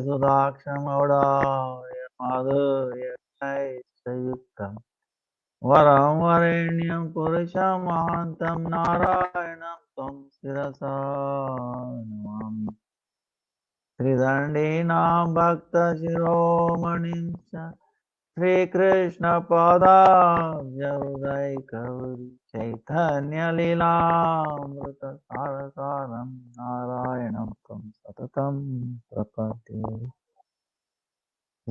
सुदाक्षमौडाय माधुर्य संयुक्तम् वरं वरेण्यं पुरुषं महान्तं नारायणं तं शिरसा नमामि त्रिदण्डिनां भक्तशिरोमणिं च श्रीकृष्णपदाब्जगदैकहरि चैतन्यलीलामृतसारसारं नारायणं तं सततं प्रपद्ये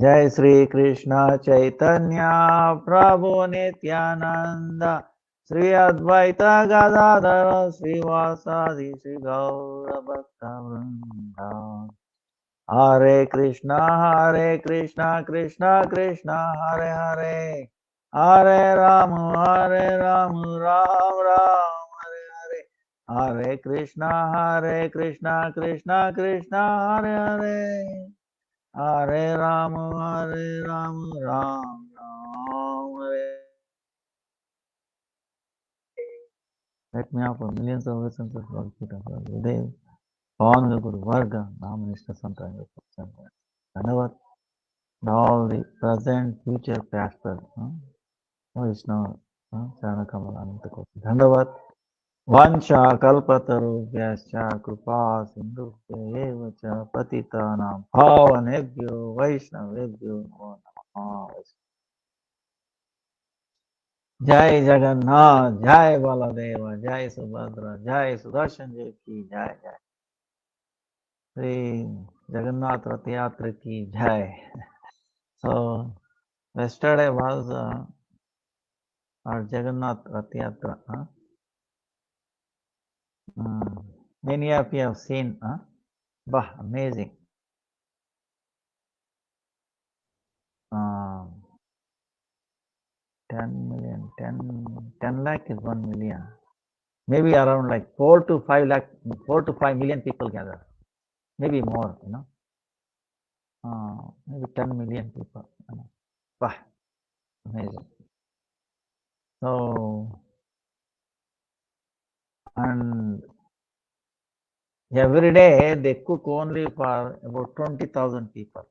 जय श्री कृष्ण चैतन्य प्रभु नित्यानंद श्री अद्वैत गदाधर श्रीवासादि श्री गौर भक्त वृंद हरे Krishna Krishna Krishna Hare Hare Hare Ram Ram Ram Hare Hare Hare Krishna Krishna Krishna Hare Hare Hare Ram Ram Ram Hare. Let me offer millions of blessings of Bhakti-Vidanta Dandi on the Guru Varga, Namanishta Santana, Dhanyavad, and all the present, future, past, Vishnu, Charana Kamala, Ananta Kosi. Dhanyavad, Vansha Kalpatarubhyascha Kripa Sindhubhya Eva Cha Patitanam Bhavanebhyo Vaishnavebhyo Namo Namaha. जय जगन्नाथ जय बलदेव जय सुभद्रा जय सुदर्शन जी की जय जय श्री जगन्नाथ रथ यात्रा की जय so yesterday was our Jagannath Rath Yatra many of you have seen bah amazing 10 million 10 lakh is 1 million maybe around like 4 to 5 lakh 4 to 5 million people gather maybe more maybe 10 million people bah amazing. So, and every day they cook only for about 20,000 people.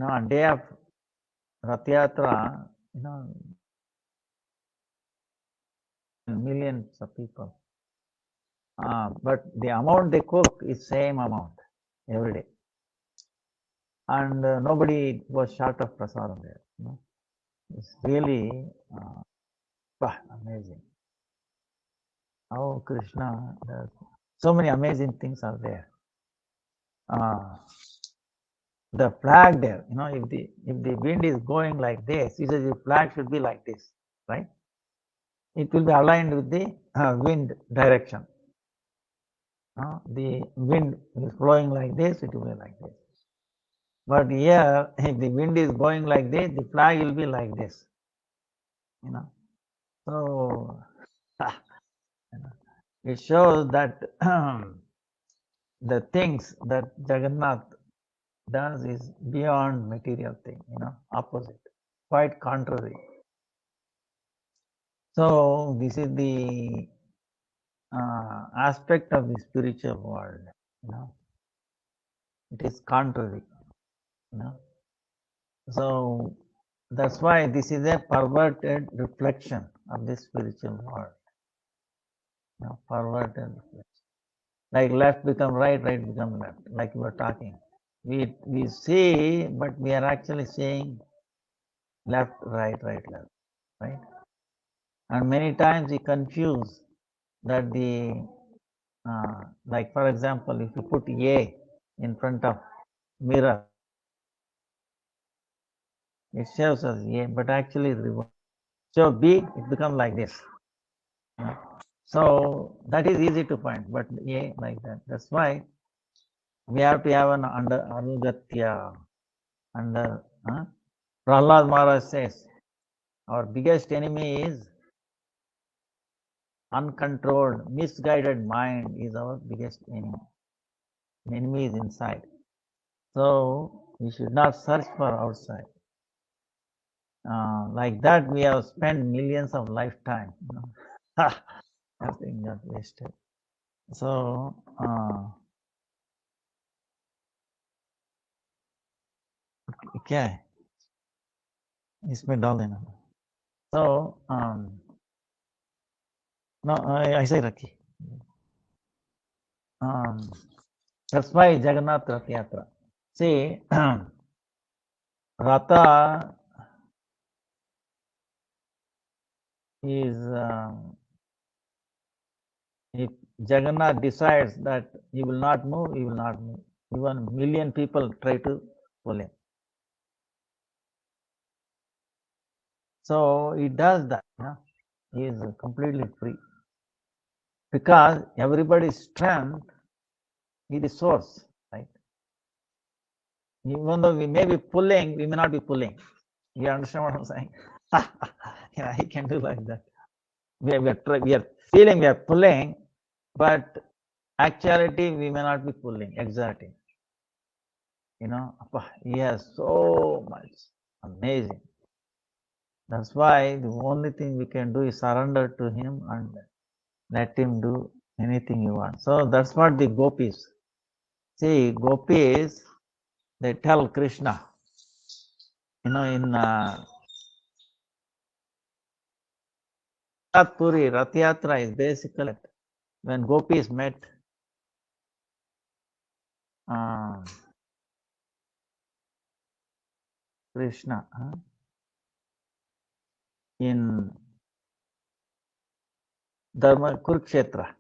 On day of Rath Yatra, millions of people. But the amount they cook is same amount every day. And nobody was short of prasadam there. It's really amazing. How Krishna does. So many amazing things are there. The flag there, if the wind is going like this, he says the flag should be like this, right? It will be aligned with the wind direction. The wind is flowing like this, it will be like this. But here, if the wind is going like this, the flag will be like this. So it shows that the things that Jagannath does is beyond material thing, opposite, quite contrary. So this is the aspect of the spiritual world. It is contrary. So that's why this is a perverted reflection of the spiritual world. Perverted reflection. Like left become right, right become left. Like we were talking. We see, but we are actually saying left, right, right, left. Right? And many times we confuse that like for example, if you put A in front of mirror, it shows us A, but actually reverse. So B, it becomes like this. So that is easy to find, but A like that. That's why we have to have an under anugatya. Under Prahlad Maharaj says, our biggest enemy is uncontrolled, misguided mind is our biggest enemy. The enemy is inside. So we should not search for outside. Like that, we have spent millions of lifetime. Nothing got wasted. So क्या है इसमें डाल देना. So no, ऐसे ही रखिए. That's why Jagannath Rath Yatra. See, Ratha is, if Jagannath decides that he will not move, he will not move. Even million people try to pull him. So he does that. He is completely free. Because everybody's strength is the source, right? Even though we may be pulling, we may not be pulling. You understand what I'm saying? Yeah, I can do like that. We are feeling we are pulling, but actuality we may not be pulling exactly. He has so much amazing. That's why the only thing we can do is surrender to him and let him do anything you want. So that's what the gopis. See, gopis, they tell Krishna, in Puri, Rath Yatra is basically when gopis met Krishna in Dharma Kurukshetra.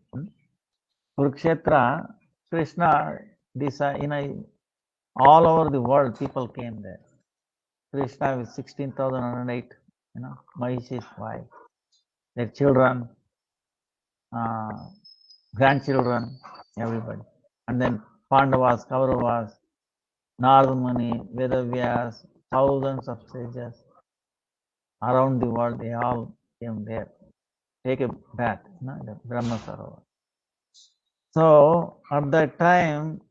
Kurukshetra, Krishna, all over the world people came there. Krishna with 16,008, Mahishi's wife, their children, grandchildren, everybody. And then Pandavas, Kauravas, Narada Muni, Vedavyas, thousands of sages around the world, they all came there. Take a bath, the Brahma Sarovar. So at that time,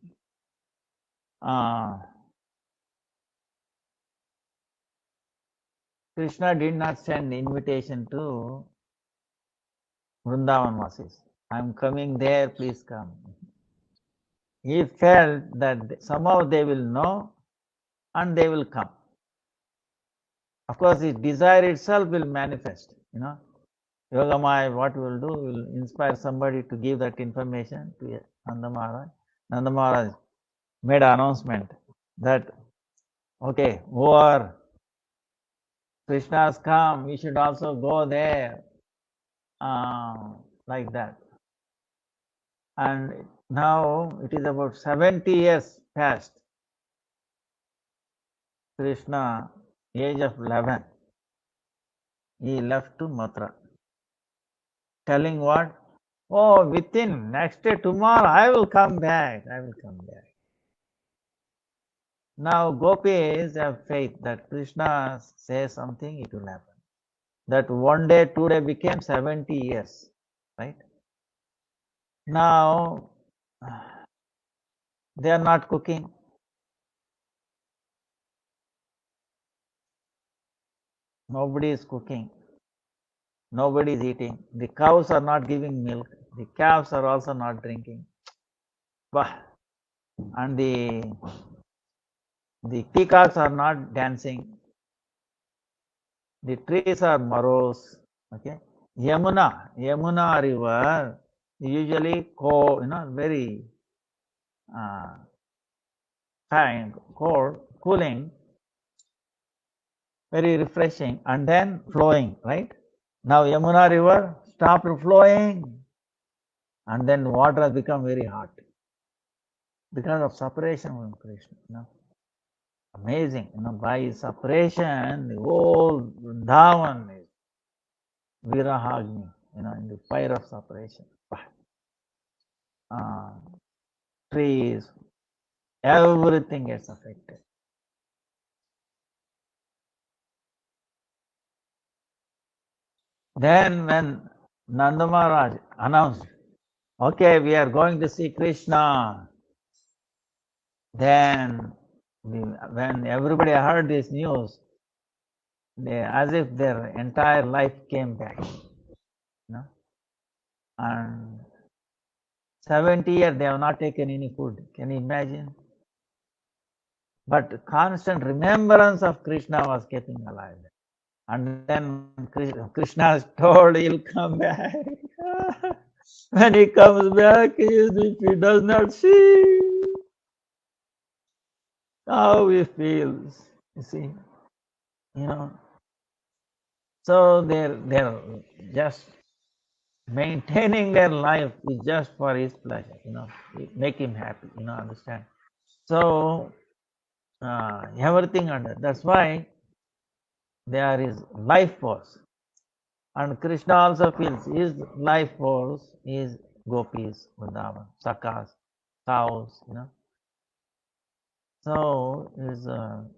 Krishna did not send invitation to Vrindavan Vasis. I'm coming there, please come. He felt that somehow they will know and they will come. Of course, his desire itself will manifest. Yogamaya, what we will do, we will inspire somebody to give that information to Nanda Maharaj. Nanda Maharaj made an announcement that, okay, whoever Krishna has come, we should also go there, like that. And now it is about 70 years past. Krishna, age of 11, he left to Mathura, telling what? Oh, within next day, tomorrow, I will come back. I will come back. Now, gopis have faith that Krishna says something, it will happen. That one day, 2 days became 70 years, right? Now, they are not cooking. Nobody is cooking. Nobody is eating. The cows are not giving milk. The calves are also not drinking. And the peacocks are not dancing. The trees are morose. Okay. Yamuna river usually cold, very fine, cold, cooling, very refreshing, and then flowing, right? Now Yamuna river stopped flowing, and then water has become very hot because of separation from Krishna. Amazing, by separation, the whole Vrindavan is Virahagni, in the fire of separation. Trees, everything gets affected. Then when Nanda Maharaj announced, okay, we are going to see Krishna, then when everybody heard this news, as if their entire life came back. And 70 years they have not taken any food. Can you imagine? But constant remembrance of Krishna was keeping alive. And then Krishna told he'll come back. When he comes back, if he does not see how he feels, you see, you know. So they're just maintaining their life is just for his pleasure, make him happy, understand. So everything under, that's why there is life force. And Krishna also feels his life force is gopis, Vrindavan, sakas, cows, So is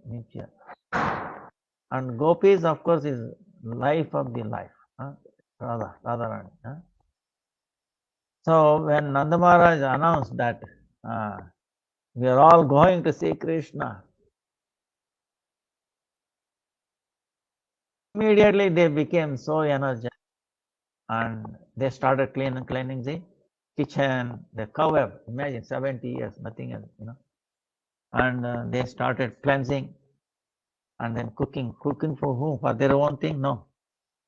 Nitya. And gopis, of course, is life of the life. Radharani. So when Nanda Maharaj announced that we are all going to see Krishna, immediately they became so energetic and they started cleaning the kitchen, the cobweb. Imagine 70 years, nothing else, And they started cleansing and then cooking. Cooking for whom? For their own thing? No.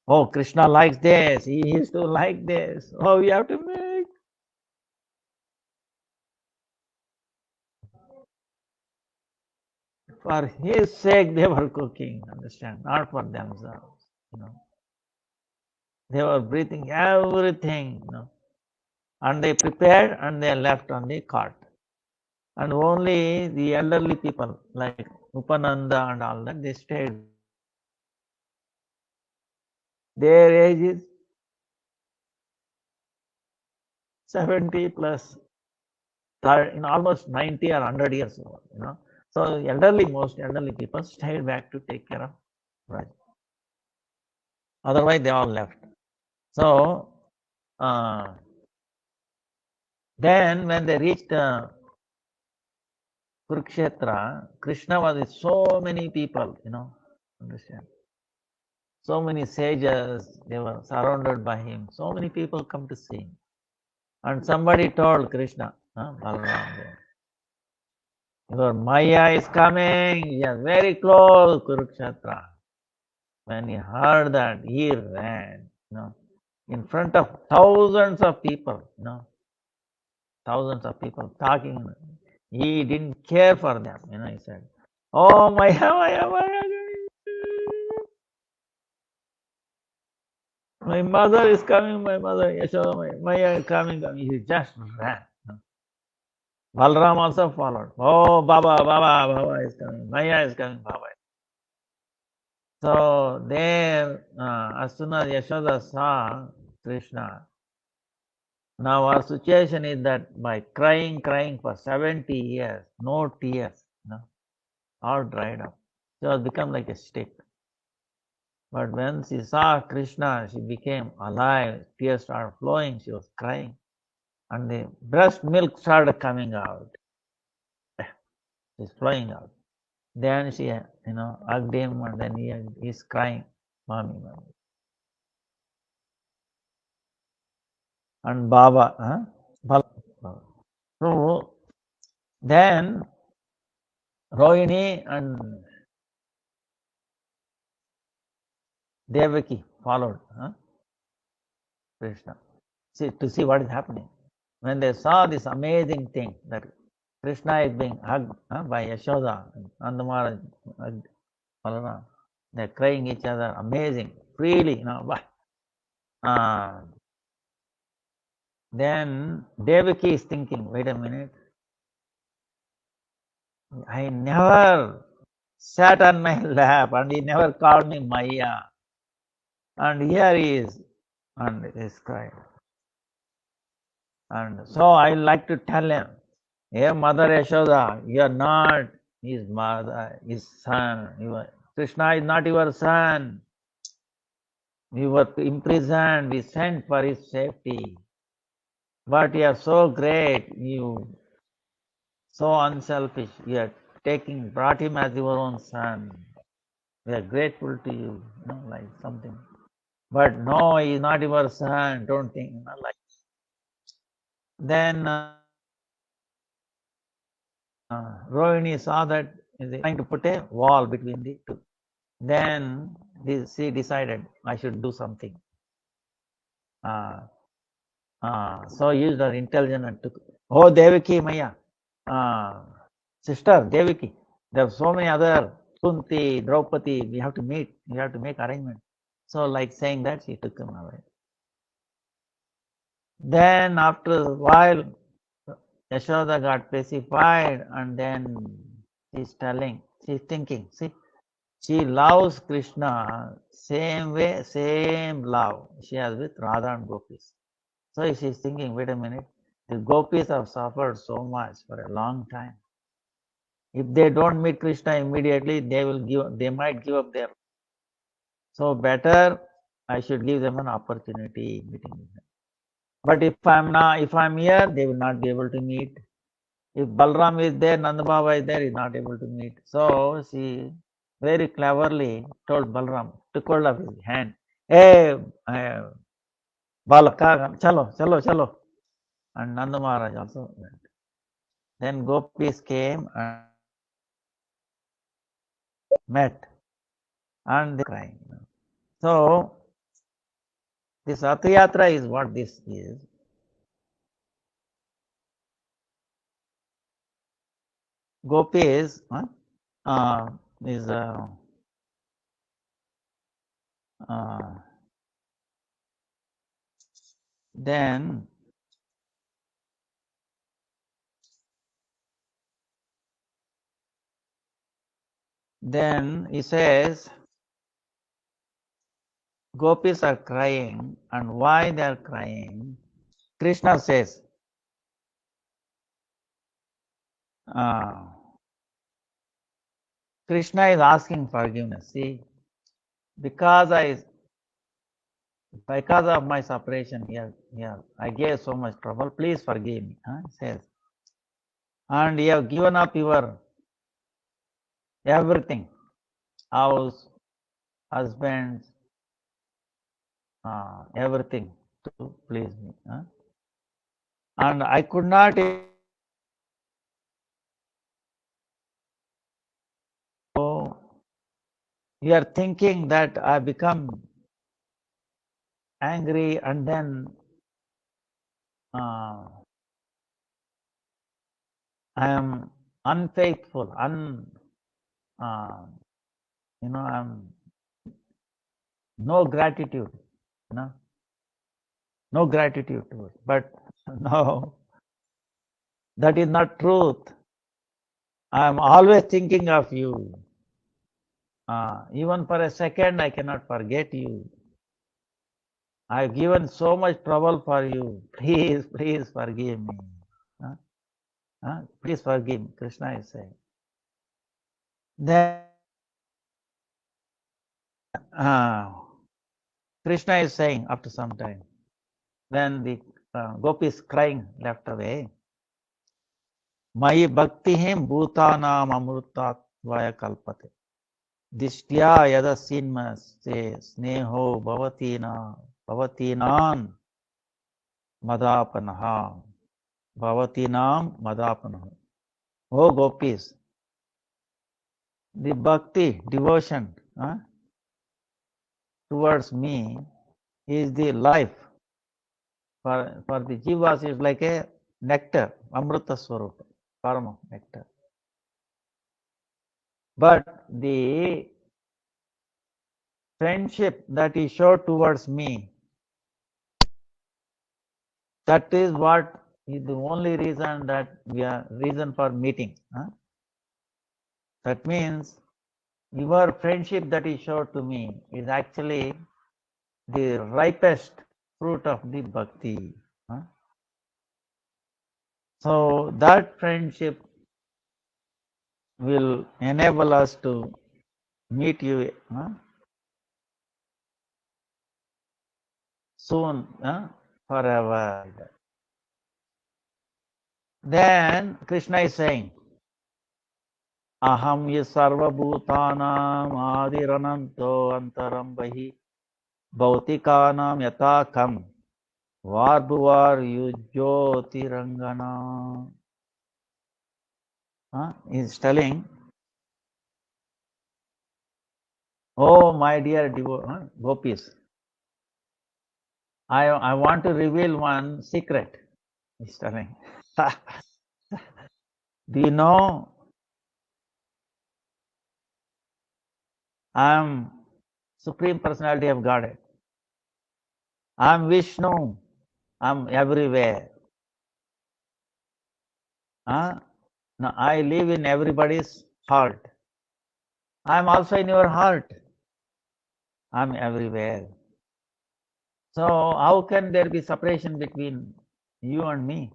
Oh, Krishna likes this. He used to like this. Oh, we have to make. For his sake, they were cooking, understand? Not for themselves, They were breathing everything, And they prepared and they left on the cart. And only the elderly people like Upananda and all that, they stayed. Their age is 70 plus, almost 90 or 100 years old, So most elderly people stayed back to take care of Raj. Otherwise, they all left. So, then when they reached Kurukshetra, Krishna was with so many people, understand. So many sages, they were surrounded by him. So many people come to see him. And somebody told Krishna, Balaram, your Maya is coming, he is very close, Kurukshetra. When he heard that, he ran, in front of thousands of people, thousands of people talking. He didn't care for them, he said, oh, Maya, Maya, Maya. My mother is coming, my mother, Yashoda, Maya is coming. He just ran. Balram also followed. Oh, Baba is coming. Maya is coming, Baba. So there, as soon as Yashoda saw Krishna, now our situation is that by crying for 70 years, no tears, all dried up. She has become like a stick. But when she saw Krishna, she became alive. Tears started flowing. She was crying. And the breast milk started coming out. It's flowing out. Then she, hugged him and then he's crying, mommy, mommy. And Baba, Baba. So then Rohini and Devaki followed Krishna to see what is happening. When they saw this amazing thing that Krishna is being hugged by Yashoda and Nanda Maharaj, Balaram, they're crying each other, amazing, freely, Then Devaki is thinking, wait a minute, I never sat on my lap and he never called me Maya. And here he is, and he's crying. And so I like to tell him, hey, Mother Yashoda, you are not his mother, his son. Krishna is not your son. We were imprisoned, we sent for his safety. But you are so great, you so unselfish, you are brought him as your own son. We are grateful to you, like something. But no, he is not your son, don't think, like. Then Rohini saw that is trying to put a wall between the two. Then she decided I should do something. So used her intelligence and took. Oh, Devaki Maya, sister Devaki. There are so many other Kunti, Draupadi. We have to meet. We have to make arrangement. So, like saying that, she took him away. Then, after a while, Yashoda got pacified, and then she's thinking, see, she loves Krishna same way, same love she has with Radha and Gopis. So she's thinking, wait a minute, the Gopis have suffered so much for a long time. If they don't meet Krishna immediately, they might give up their. So better I should give them an opportunity meeting with them. But if I'm here, they will not be able to meet. If Balram is there, Nanda Baba is there, he is not able to meet. So she very cleverly told Balram, took hold of his hand. Hey, Balaka, chalo, chalo, chalo. And Nanda Maharaj also went. Then Gopis came and met and they crying. So this Rath Yatra is what this is. Gopis is then he says Gopis are crying, and why they are crying? Krishna says, Krishna is asking forgiveness. See, because of my separation here, I gave so much trouble. Please forgive me. He says, and you have given up your everything, house, husbands, everything to please me. And I could not. So you are thinking that I become angry and then I am unfaithful, I'm no gratitude, no gratitude to it. But no, that is not truth. I am always thinking of you. Even for a second, I cannot forget you. I have given so much trouble for you. Please, please forgive me. Please forgive me, Krishna is saying. Then Krishna is saying after some time, when the gopis crying left away, Mai bhaktihim bhutanam amrutatvaya kalpate. Dishtya yada sinmaste sneho bhavatinam madapanaha. Bhavatinam madapanaha. Oh gopis, the bhakti, devotion towards me is the life. For the jivas is like a nectar, amrita swarupa, karma nectar. But the friendship that he showed towards me, that is what is the only reason that we are reason for meeting. That means your friendship that he showed to me is actually the ripest fruit of the bhakti. So that friendship will enable us to meet you soon, forever. Then Krishna is saying, Aham ye sarvabhutanam adirananto antaram bahi bhautikanam yatakam varbhuvar yujyotirangana. He is telling, Oh, my dear gopis, I want to reveal one secret. He's telling. Do you know I'm Supreme Personality of Godhead? I'm Vishnu. I'm everywhere. Huh? Now, I live in everybody's heart. I'm also in your heart. I'm everywhere. So how can there be separation between you and me?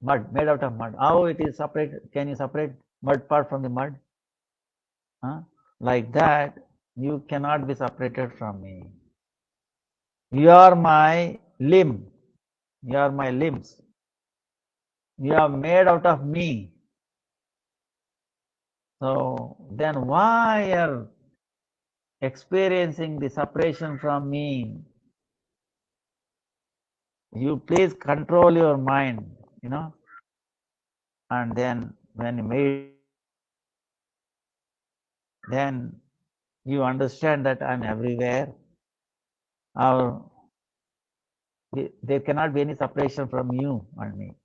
Mud, made out of mud. How it is separate? Can you separate mud part from the mud? Huh? Like that, you cannot be separated from me. You are my limb. You are my limbs. You are made out of me. So then why are experiencing the separation from me? You please control your mind, and then when you meditate, then you understand that I'm everywhere. Or there cannot be any separation from you and me.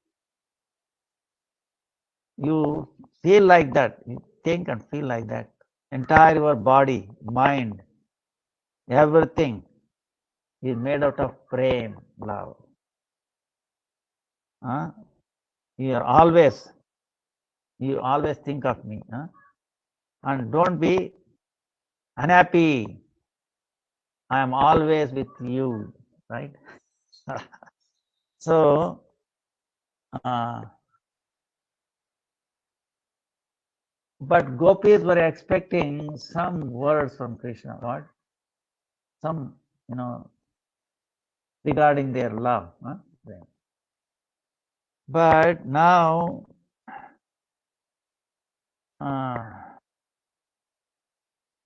You feel like that. You think and feel like that. Entire your body, mind, everything is made out of prem, love. Huh? You are always, you always think of me. Huh? And don't be unhappy. I am always with you, right? So, but gopis were expecting some words from Krishna, what? Some, regarding their love. Huh? But now,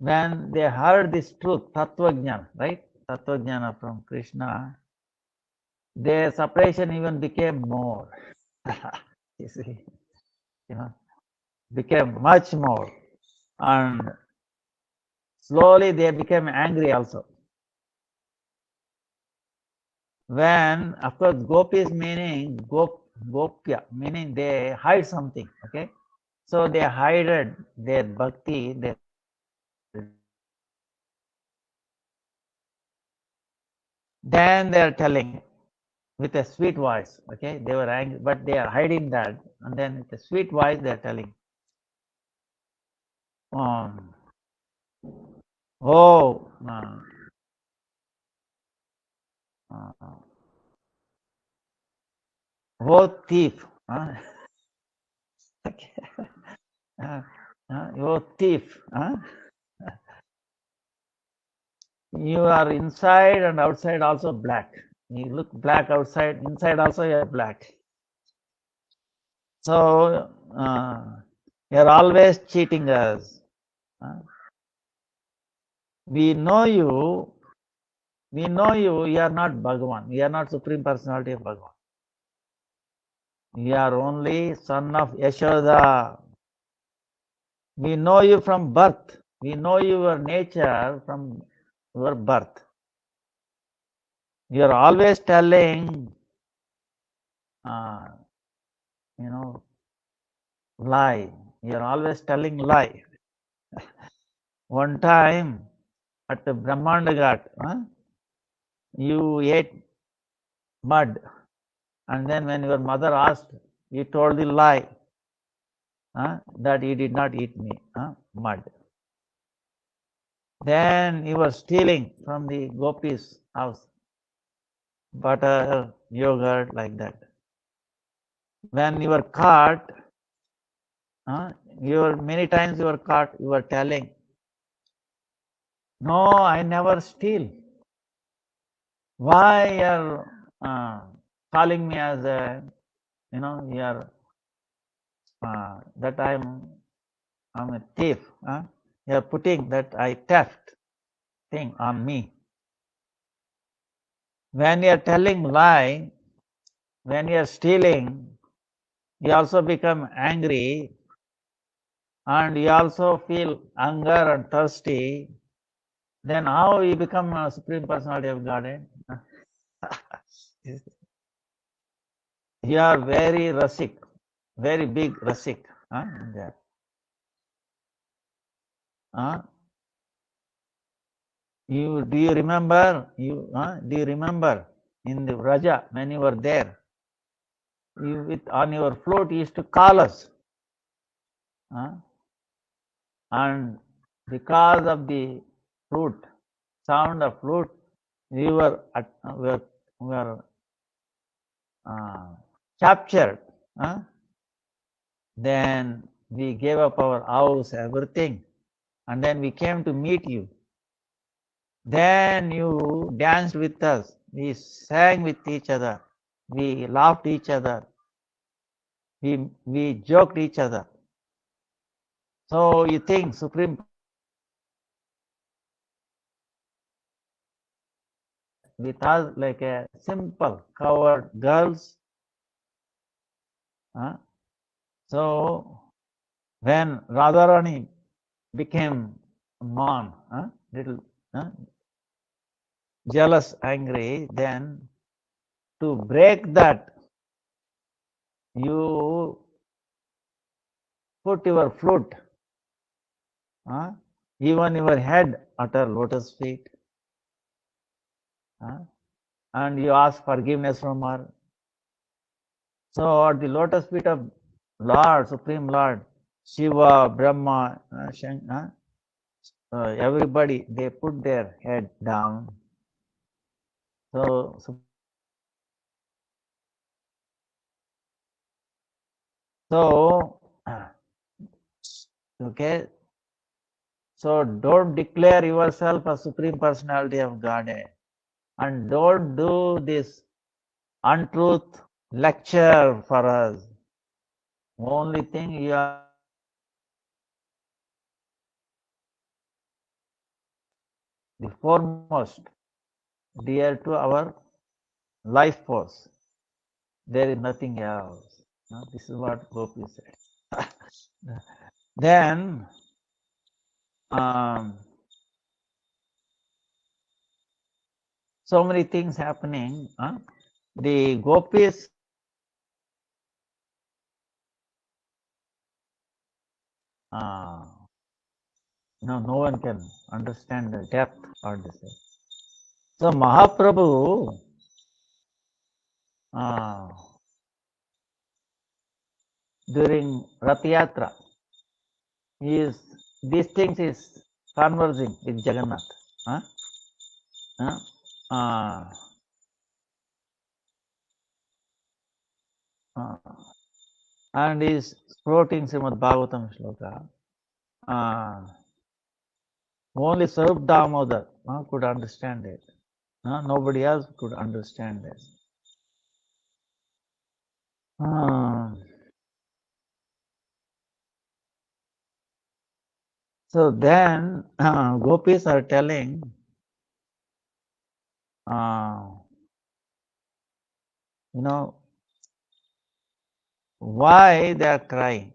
when they heard this truth, Tattvajnana, right? Tattvajnana from Krishna, their separation even became more. You see, became much more. And slowly they became angry also. When, of course, gopis meaning gopya, meaning they hide something, okay? So they hid their bhakti, then they are telling with a sweet voice, okay? They were angry, but they are hiding that, and then with a sweet voice they are telling, um, oh, oh thief, okay. Oh thief, you are inside and outside also black. You look black outside, inside also you are black. So you are always cheating us. We know you, you are not Bhagavan. You are not Supreme Personality of Bhagavan. You are only son of Yashoda. We know you from birth. We know your nature from your birth. You are always telling, you know, lie. You are always telling lie. One time at the Brahmanda Ghat, you ate mud, and then when your mother asked, you told the lie that you did not eat mud. Then you were stealing from the gopis' house, butter, yogurt, like that. When you were caught, many times you were caught, you were telling, no, I never steal. Why you're calling me as a, you're that I'm a thief. You're putting that I theft thing on me. When you're telling lie, when you're stealing, you also become angry, and you also feel hunger and thirsty, then how you become a Supreme Personality of Godhead? You are very rasik, very big rasik. Huh? Yeah. Huh? Do you remember? Do you remember in the Raja when you were there? You on your float you used to call us, huh? And because of the flute, sound of flute, we were uh, captured. Huh? Then we gave up our house, everything, and then we came to meet you. Then you danced with us. We sang with each other. We laughed each other. We joked each other. So you think Supreme with us like a simple covered girls. Huh? So when Radharani became man, little jealous, angry, then to break that, you put your flute, even your head at her lotus feet, and you ask forgiveness from her. So at the lotus feet of Lord, Supreme Lord, Shiva, Brahma, everybody, they put their head down. So, so okay, so don't declare yourself a Supreme Personality of Godhead, and don't do this untruth lecture for us. Only thing you are the foremost, dear to our life force. There is nothing else. This is what Gopi said. Then, so many things happening. The Gopis, no one can understand the depth of this. So Mahaprabhu, during Rath Yatra, these things is conversing with Jagannath. Huh? Huh? And is quoting Srimad Bhagavatam shloka. Only Sarup Damodar could understand it. Nobody else could understand it. So then gopis are telling, why they are crying.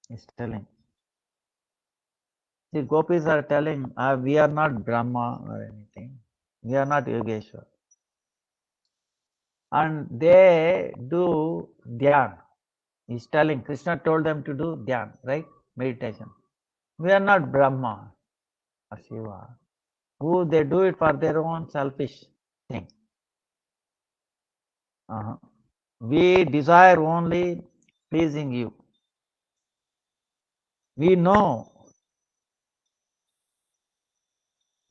He's telling. See, gopis are telling, we are not Brahma or anything. We are not Yogeshwar. And they do dhyan. He's telling, Krishna told them to do dhyan, right? Meditation. We are not Brahma or Shiva. Who they do it for their own selfish thing. We desire only pleasing you. We know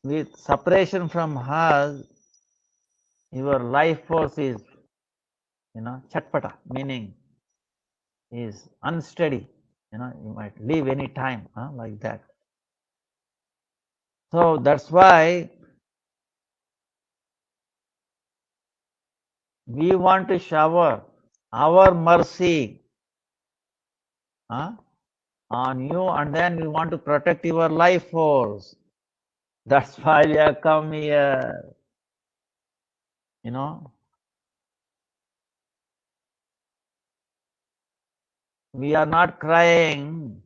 with separation from us, your life force is, chatpata, meaning is unsteady. You might leave any time, like that. So that's why we want to shower our mercy on you, and then we want to protect your life force. That's why we have come here. We are not crying,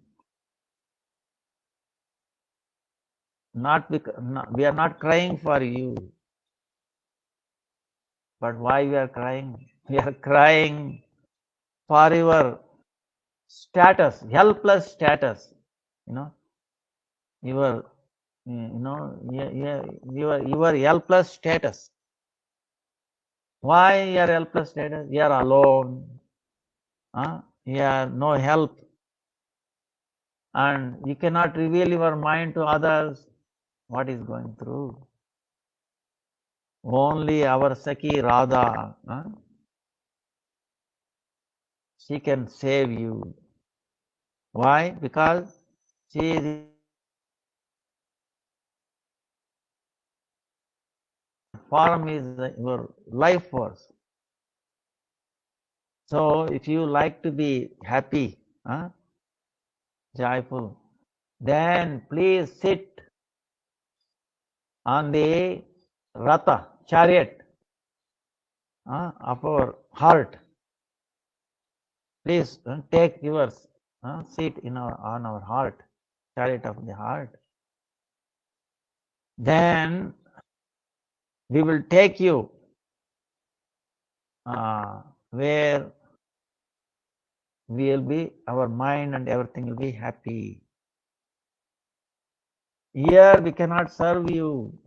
we are not crying for you. But why we are crying? We are crying for your status, helpless status. You know, your, your helpless status. Why your helpless status? You are alone. You have no help, and you cannot reveal your mind to others. What is going through? Only our Saki Radha, she can save you. Why? Because she is form is your life force. So if you like to be happy, joyful, then please sit on the Ratha, chariot of our heart. Please take your seat on our heart, chariot of the heart. Then we will take you where we will be, our mind and everything will be happy. Here we cannot serve you.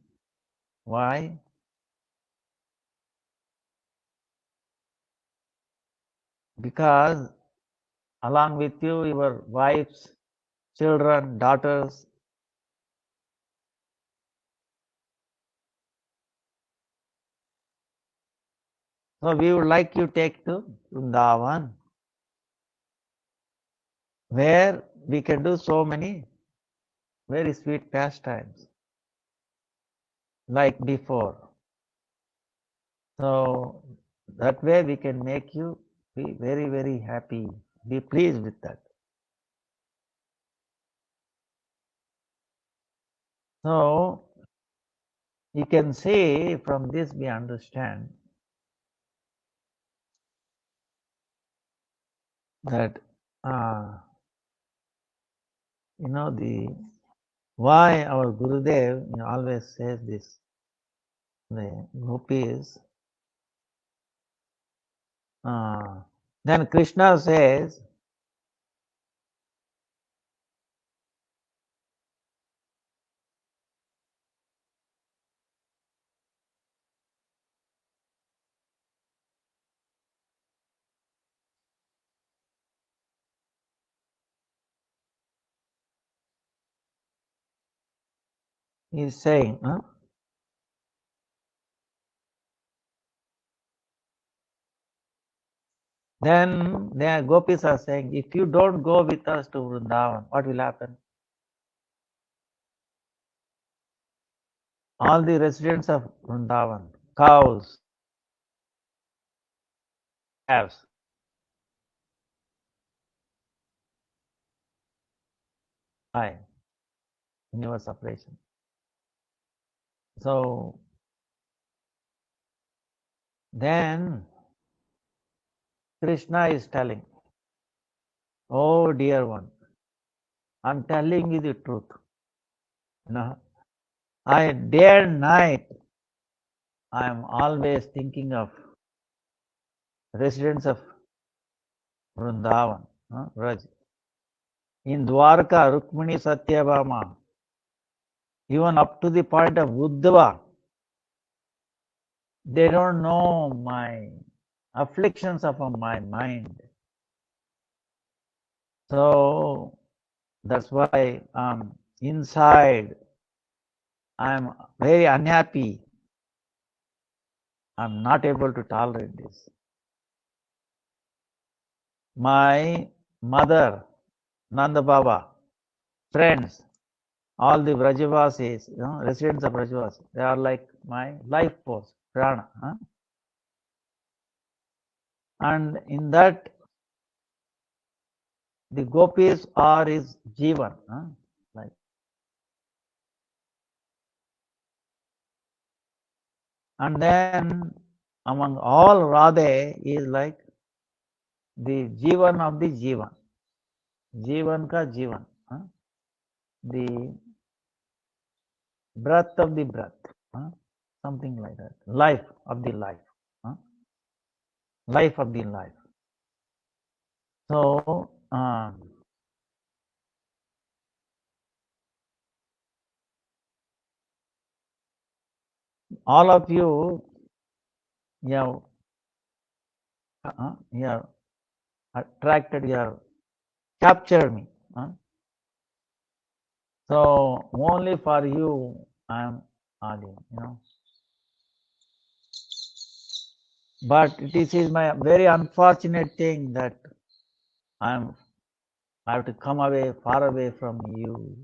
Why? Because along with you, your wives, children, daughters, so we would like you take to Vrindavan, where we can do so many very sweet pastimes, like before. So that way we can make you be very, very happy, be pleased with that. So you can see from this we understand that the why our Gurudev always says this. The gopis. Then Krishna says, he's saying, then the gopis are saying, if you don't go with us to Vrindavan, what will happen? All the residents of Vrindavan, cows, calves, die in your separation. So then Krishna is telling, oh dear one, I'm telling you the truth. I day and night I am always thinking of residents of Vrindavan, Raj. In Dwarka, Rukmini Satyabhama, even up to the point of Uddhava, they don't know my afflictions of my mind. So that's why inside I'm very unhappy. I'm not able to tolerate this. My mother, Nanda Baba, friends, all the Vrajavasis, residents of Vrajavas, they are like my life force, prana. And in that, the gopis are his jivan. Like, and then among all Radhe is like the jivan of the jivan. Jivan ka Jivan. The breath of the breath. Something like that. Life of the life. Life of the life. So, all of you, you have attracted, you have captured me. So, only for you, I am Adi. But this is my very unfortunate thing that I have to come away, far away from you.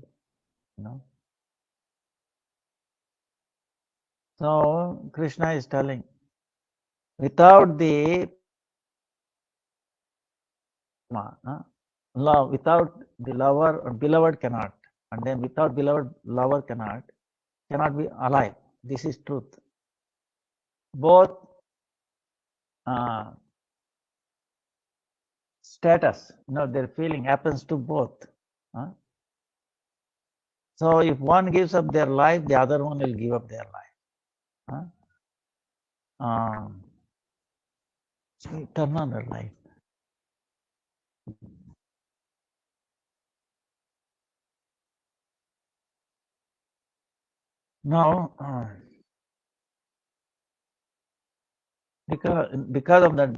So Krishna is telling, without the love, without the lover or beloved cannot, and then without beloved lover cannot be alive. This is truth. Both uh, status, their feeling happens to both. So if one gives up their life, the other one will give up their life. Eternal life. Now, because of that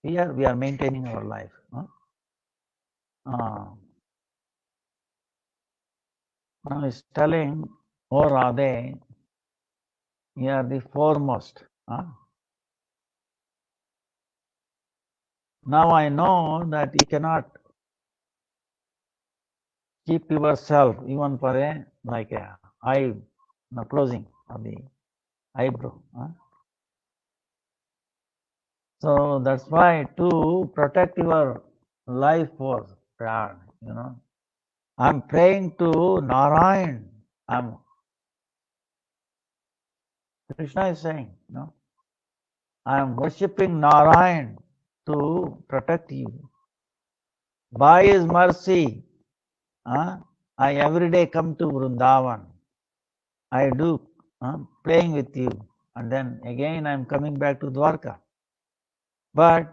fear, we are maintaining our life. Now he's telling, oh Radhe, you are the foremost. Now I know that you cannot keep yourself even for a eye closing of the eyebrow. So that's why to protect your life force, I'm praying to Narayan. Krishna is saying, I am worshipping Narayan to protect you. By his mercy, I every day come to Vrindavan. I do playing with you, and then again I am coming back to Dwarka. But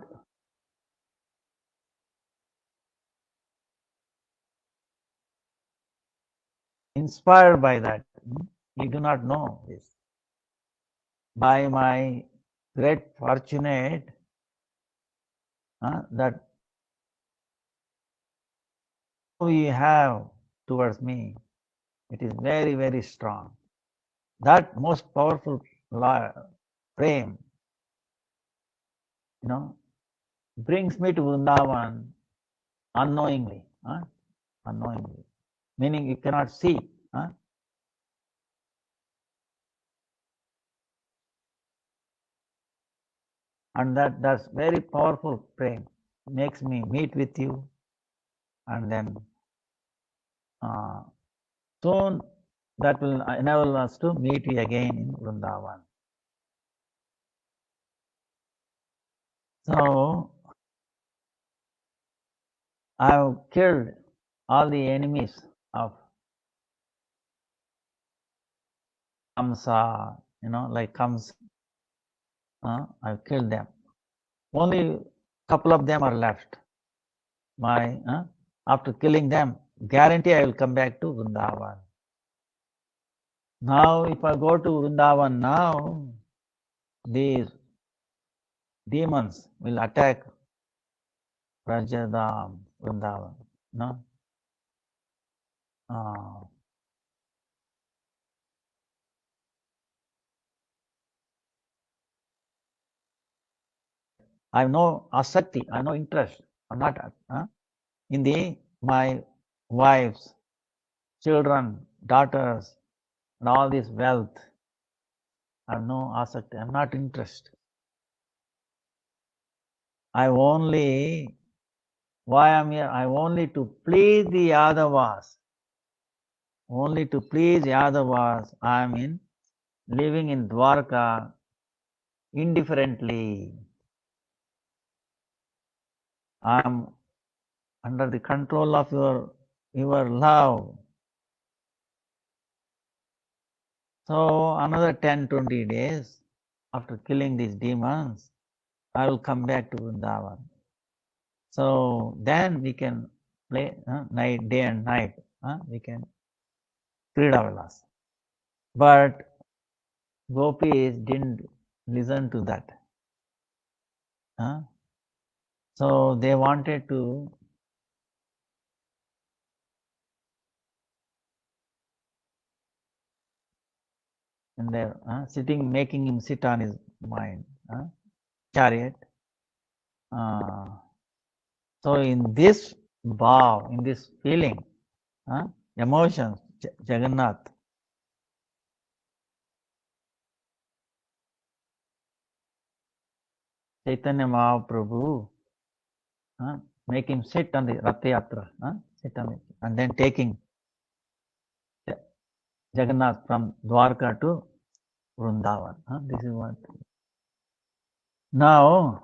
inspired by that, you do not know this. By my great fortunate that we have towards me, it is very, very strong. That most powerful frame, brings me to Vrindavan unknowingly, meaning you cannot see. And that's very powerful frame. Makes me meet with you, and then soon that will enable us to meet you again in Vrindavan. So I have killed all the enemies of Kamsa, like Kamsa. I've killed them. Only couple of them are left. After killing them, guarantee I will come back to Vrindavan. Now, if I go to Vrindavan now, these demons will attack Rajadam, Vrindavan. No? I have no asakti, I have no interest. I'm not in my wives, children, daughters, and all this wealth. I have no asakti. I'm not interested. I only, why I'm here? I only to please the Yadavas. Only to please Yadavas. I am living in Dwarka indifferently. I'm under the control of your love. So another 10, 20 days after killing these demons, I will come back to Vrindavan. So then we can play night, day and night. We can Krida Vilas. But gopis didn't listen to that. So they wanted to, and they're sitting, making him sit on his mind, chariot. So in this bhav, in this feeling, emotions, Jagannath, Chaitanya Mahaprabhu, make him sit on the Rath Yatra, sit on it, and then taking Jagannath from Dwarka to Vrindavan. This is what. Now,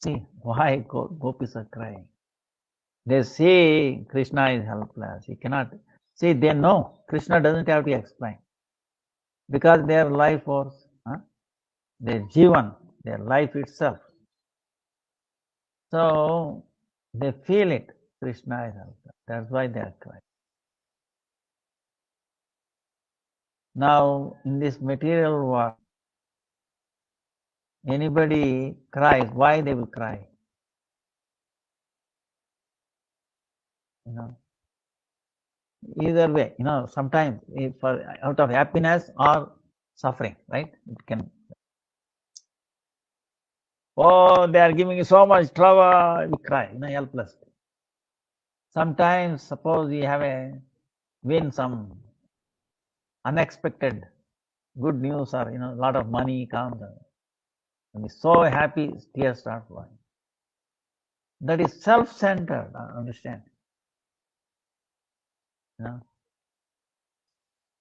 see why gopis are crying. They see Krishna is helpless. He cannot. See, they know Krishna doesn't have to explain because their life force, their jivan, their life itself. So they feel it. Krishna is helpless. That's why they are crying. Now, in this material world, anybody cries, why they will cry? You know, either way, sometimes for out of happiness or suffering, right? It can. Oh, they are giving you so much trouble. We cry, helpless. Sometimes, suppose we have win some unexpected good news, or a lot of money comes, and we're so happy, tears start flowing. That is self-centered. Understand?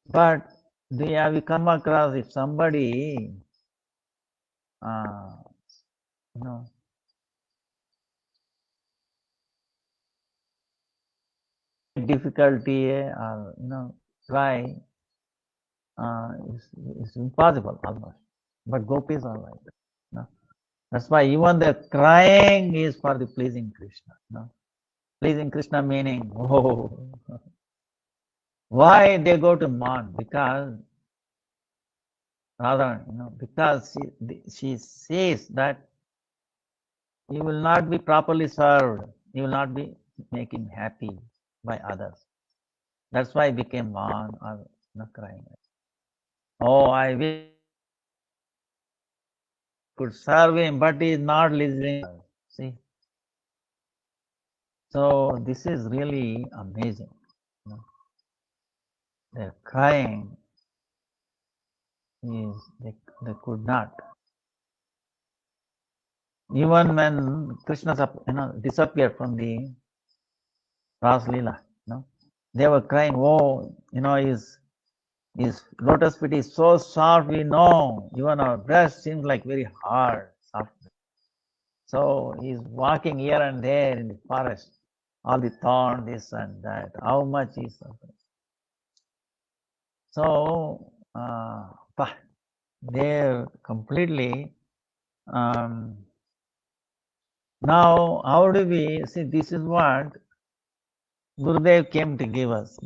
But have you come across if somebody, difficulty or try, it's impossible almost. But gopis are like that. That's why even the crying is for the pleasing Krishna. Pleasing Krishna meaning, why they go to mourn? Because rather, because she says that you will not be properly served. You will not be making happy by others. That's why I became mourn or crying. Oh, I wish I could serve him, but he is not listening. See? So this is really amazing. They're crying is they could not. Even when Krishna disappeared from the Ras Leela, they were crying, oh, his lotus feet is so soft, we know. Even our breast seems like very hard, soft. So he's walking here and there in the forest, all the thorn, this and that. How much is suffering? So they're completely. Now, how do we see? This is what Gurudev came to give us.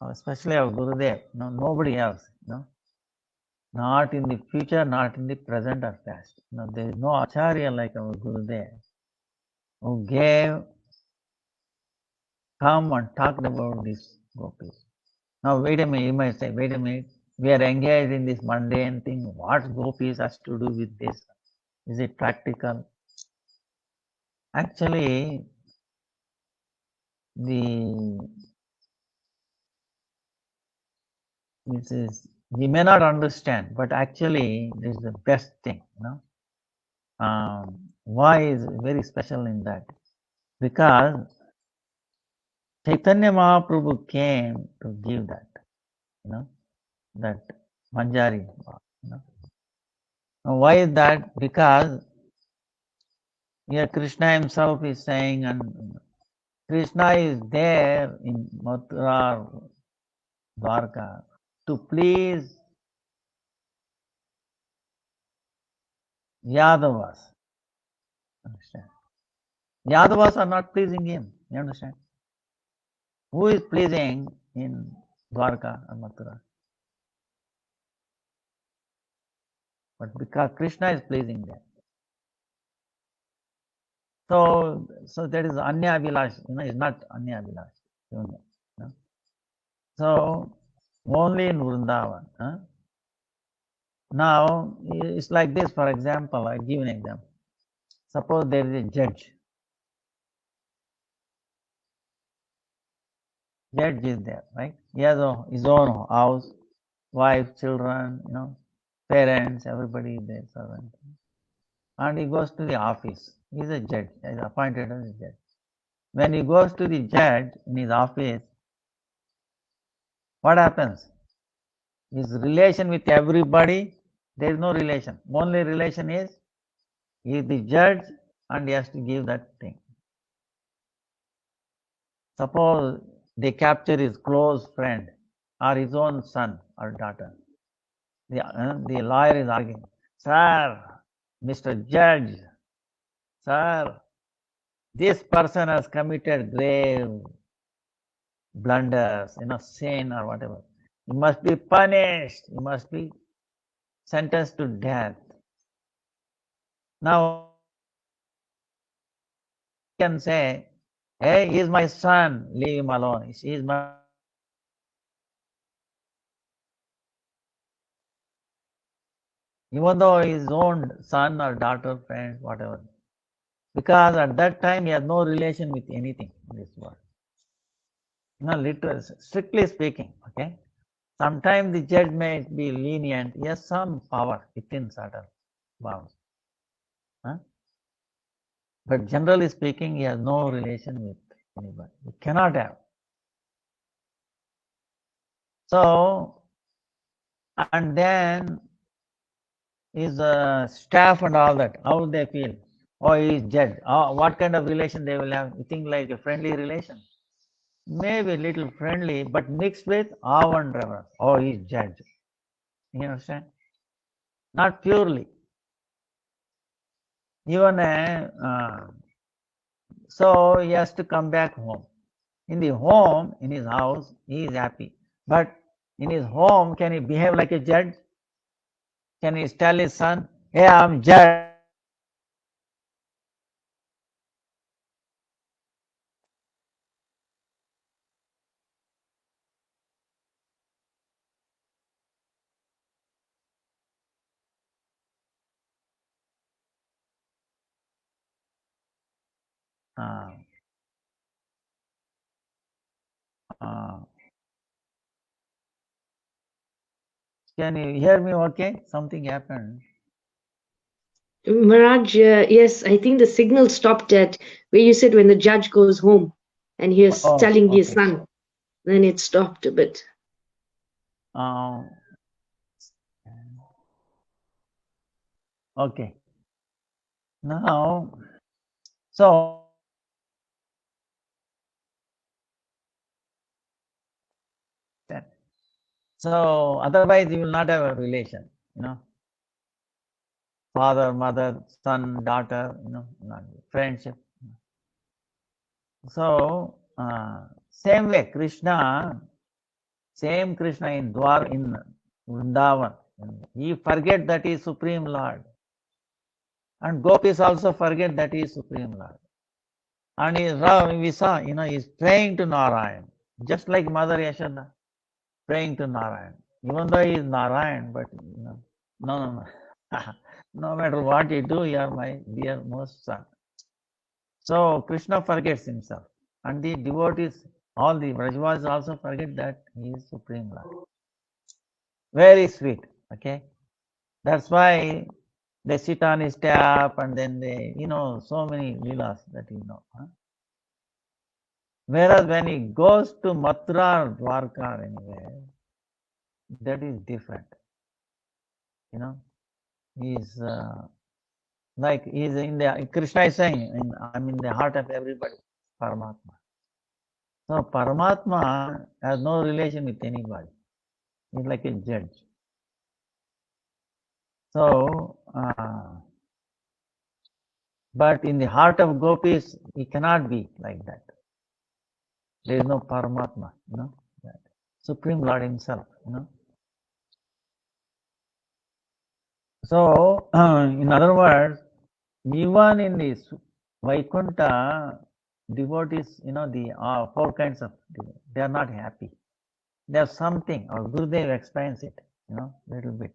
Especially our Gurudev. No, nobody else. Not in the future, not in the present or past. There is no Acharya like our Gurudev who come and talked about this gopis. Now, wait a minute, you might say, wait a minute, we are engaged in this mundane thing. What gopis has to do with this? Is it practical? Actually, this is, we may not understand, but actually, this is the best thing. Why is very special in that? Because Chaitanya Mahaprabhu came to give that, that Manjari. Why is that? Because Here Krishna himself is saying, and Krishna is there in Mathura, Dwarka, to please Yadavas. Understand? Yadavas are not pleasing him. You understand? Who is pleasing in Dwarka and Mathura? But because Krishna is pleasing them. So that is Anya Vilash, it's not Anya Vilash. So only in Vrindavan. Now it's like this, for example, I give an example. Suppose there is a judge. Judge is there, right? He has his own house, wife, children, parents, everybody is there, servant. And he goes to the office. He is a judge, he is appointed as a judge. When he goes to the judge in his office, what happens? His relation with everybody, there is no relation. Only relation is he is the judge and he has to give that thing. Suppose they capture his close friend or his own son or daughter. The lawyer is arguing, Sir, Mr. Judge, Sir, this person has committed grave blunders, sin or whatever. He must be punished. He must be sentenced to death. Now, you can say, hey, he is my son, leave him alone. He is my. Even though his own son or daughter, friend, whatever. Because at that time he has no relation with anything in this world. Literally, strictly speaking, okay? Sometimes the judge may be lenient, he has some power within certain bounds. But generally speaking, he has no relation with anybody. He cannot have. So, and then his staff and all that, how they feel? Oh, he is judge. Oh, what kind of relation they will have? You think like a friendly relation? Maybe a little friendly, but mixed with awe and reverence. Oh, he is judge. You understand? Not purely. Even so he has to come back home. In the home, in his house, he is happy. But in his home, can he behave like a judge? Can he tell his son, hey, I'm judge? Uh, uh, can you hear me okay? Something happened. Maharaj, yes, I think the signal stopped at where you said when the judge goes home and he is telling his Okay. son. Then it stopped a bit. Okay. Now, so otherwise you will not have a relation, father, mother, son, daughter, friendship. So same way, same Krishna in Vrindavan, he forget that he is Supreme Lord. And gopis also forget that he is Supreme Lord. And we saw, he's praying to Narayan, just like Mother Yashoda, praying to Narayan. Even though he is Narayan, but no. No matter what you do, you are my dear most son. So Krishna forgets himself. And the devotees, all the Vrajavas also forget that he is Supreme Lord. Very sweet, okay? That's why they sit on his tap and then they, so many leelas that Huh? Whereas when he goes to Mathura or Dwarka anyway, that is different. He's Like he is in the, Krishna is saying, I'm in the heart of everybody, Paramatma. So Paramatma has no relation with anybody. He's like a judge. So, but in the heart of gopis, he cannot be like that. There is no Paramatma, that Supreme Lord himself, So, in other words, even in this Vaikuntha, devotees, the four kinds of devotees, they are not happy. They have something, or Gurudev explains it, little bit.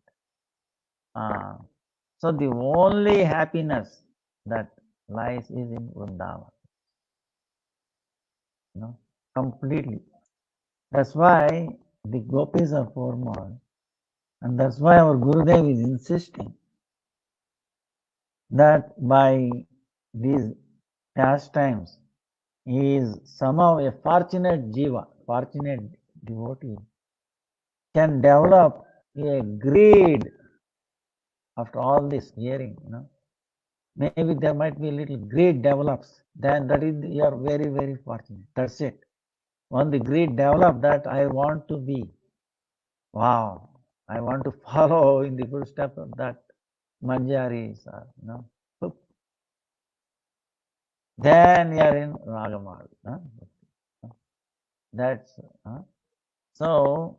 So the only happiness that lies is in Vrindavan, completely. That's why the gopis are foremost, and that's why our Gurudev is insisting that by these pastimes, he is somehow a fortunate jiva, fortunate devotee, can develop a greed after all this hearing, Maybe there might be a little greed develops, then that is, you are very, very fortunate. That's it. When the greed develops, that I want to be, wow, I want to follow in the footsteps of that Manjaris, then you are in Ragamal. That's so.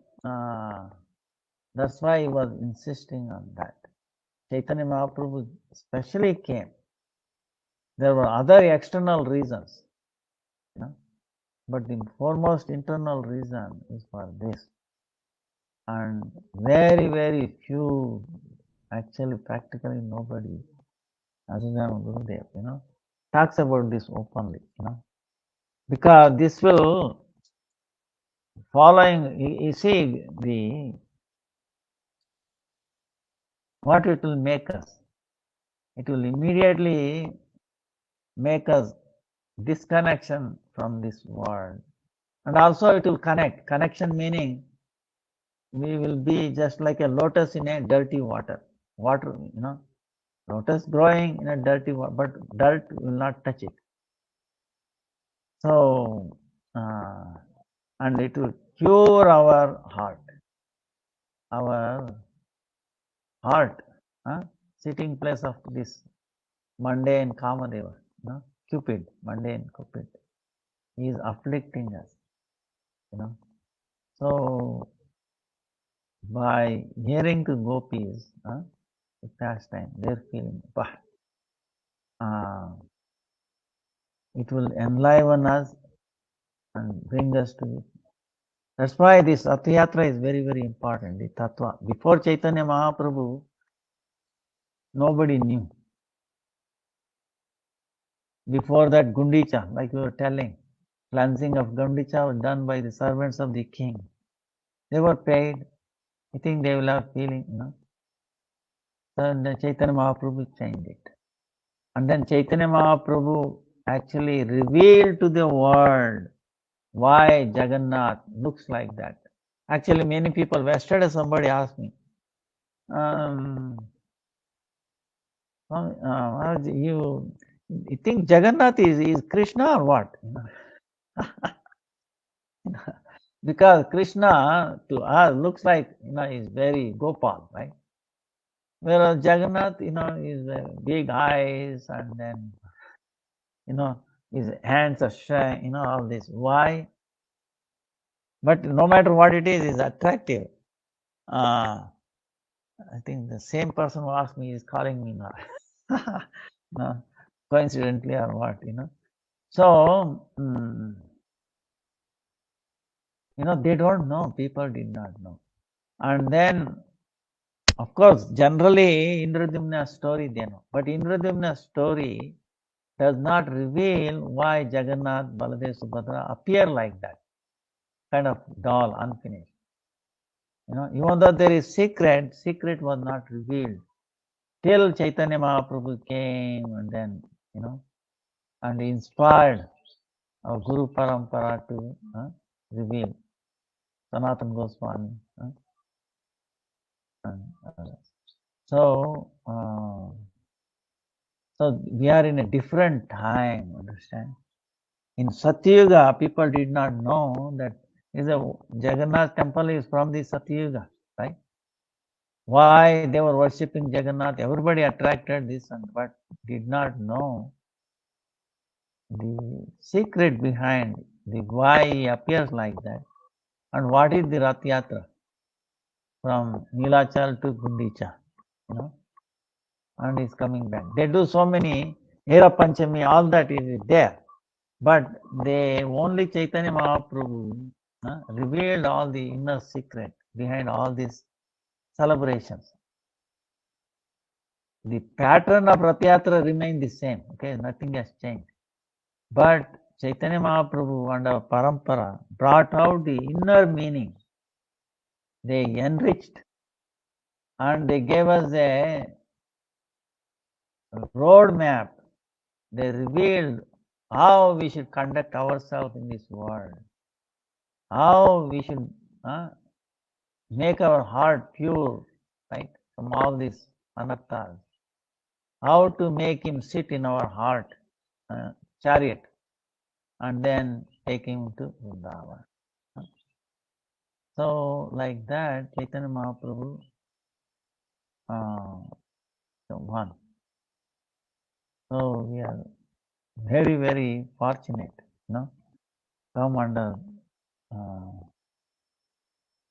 That's why he was insisting on that. Chaitanya Mahaprabhu especially came. There were other external reasons, but the foremost internal reason is for this. And very, very few, actually practically nobody, other than Gurudev, talks about this openly, because this will, following, you see, what it will make us. It will immediately make us disconnection from this world. And also it will connect. Connection meaning we will be just like a lotus in a dirty water. Water, lotus growing in a dirty water, but dirt will not touch it. So, and it will cure our heart. Our heart, sitting place of this mundane Kamadeva, Cupid, mundane Cupid. He is afflicting us, So, by hearing the gopis, the pastime, their feeling, it will enliven us and bring us to it. That's why this Rath Yatra is very, very important, the Tattva. Before Chaitanya Mahaprabhu, nobody knew. Before that, Gundicha, like we were telling, cleansing of Gundicha was done by the servants of the king. They were paid. I think they will have feeling, So then Chaitanya Mahaprabhu changed it. And then Chaitanya Mahaprabhu actually revealed to the world why Jagannath looks like that. Actually, many people, yesterday somebody asked me, you think Jagannath is Krishna or what? Because Krishna to us looks like, is very Gopal, right? Whereas Jagannath, is big eyes and then, his hands are shiny, all this. Why? But no matter what it is attractive. I think the same person who asked me is calling me now. No, coincidentally or what, So, they don't know. People did not know. And then, of course, generally, Indradyumna's story they know. But Indradyumna's story does not reveal why Jagannath, Baladev, Subhadra appear like that. Kind of dull, unfinished. Even though there is secret was not revealed till Chaitanya Mahaprabhu came and then, and inspired our Guru Parampara to reveal Sanatana Goswami. And, so, So we are in a different time, understand? In Satyuga, people did not know that is a Jagannath temple is from the Satyuga, right? Why they were worshipping Jagannath? Everybody attracted this, but did not know the secret behind the why he appears like that, and what is the Rath Yatra from Nilachal to Gundicha, you know, and he's coming back. They do so many Hera Panchami, all that is there, but they only Chaitanya Mahaprabhu revealed all the inner secret behind all these celebrations. The pattern of Rath Yatra remained the same, okay, nothing has changed. But Chaitanya Mahaprabhu and our Parampara brought out the inner meaning. They enriched and they gave us a road map. They revealed how we should conduct ourselves in this world, how we should make our heart pure, right, from all these anarthas, how to make him sit in our heart, chariot, and then take him to Vrindavan. So, like that, Chaitanya Mahaprabhu one. So, we are very, very fortunate, you know, come under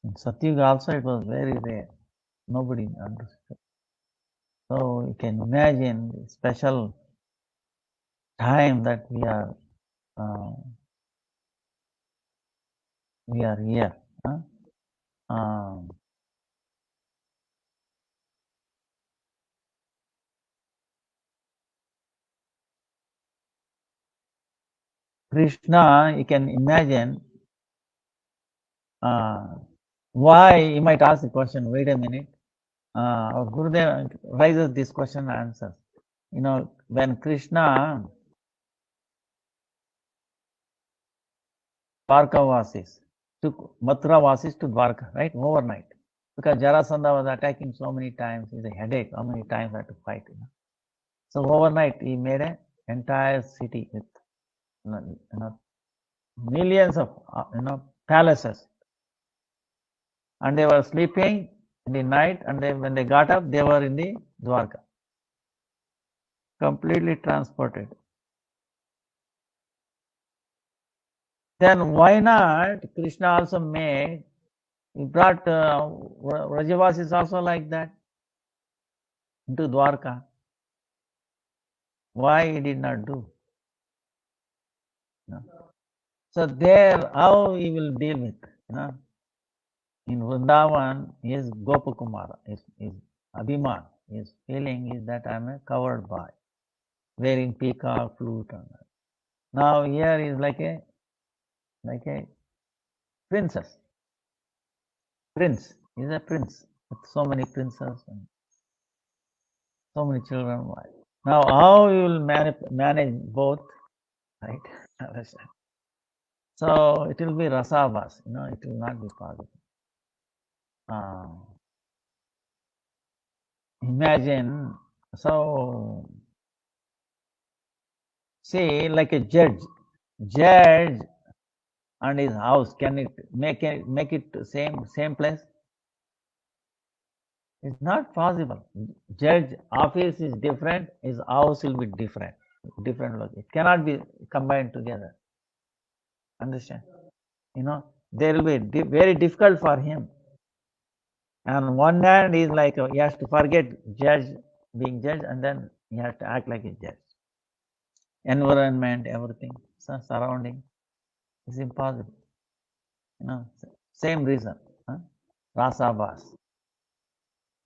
in Satyuga also it was very rare. Nobody understood. So you can imagine the special time that we are here. Krishna, you can imagine why, you might ask the question, wait a minute, our Gurudev raises this question and answers. You know, when Krishna Dwarka Vasis took Mathura Vasis to Dwarka, right, overnight. Because Jarasandha was attacking so many times, it's a headache, how many times I had to fight. You know? So overnight he made an entire city with millions of palaces. And they were sleeping in the night, and when they got up, they were in the Dwarka. Completely transported. Then why not Krishna also made, he brought Vrajavasis also like that into Dwarka. Why he did not do? You know? So there, how he will deal with, you know? In Vrindavan, his Gopakumara, his Abhiman, his feeling is that I am a covered boy, wearing peacock flute. And now here is like a princess, prince. He's a prince with so many princes and so many children. Now how you will manage both, right? So it will be rasabhas, you know, it will not be possible. Imagine, so see, like a judge and his house, can it make it same place? It's not possible. Judge office is different, his house will be different location. It cannot be combined together. Understand? You know, there will be very difficult for him. And on one hand, he's like he has to forget being judge, and then he has to act like a judge. Environment, everything, surrounding is impossible. You know, same reason. Rasabhas.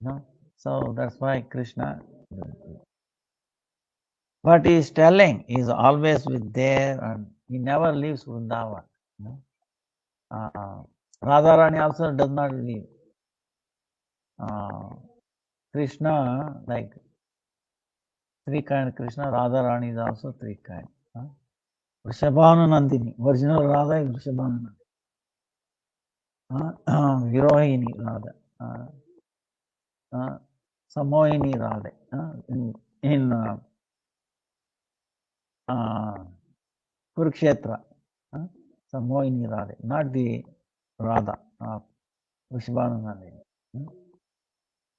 You know, so that's why Krishna. What he is telling is always with there, and he never leaves Vrindavan. You know? Radharani also does not leave. Krishna, like three kind Krishna, Radharani is also three kind. Vrishabhanu Nandini, original Radha is Vrishabhanu Nandini. Virohini Radha, Samohini Radha. In Kurukshetra. So Mohini Radha, not the Radha of Vishvananandi.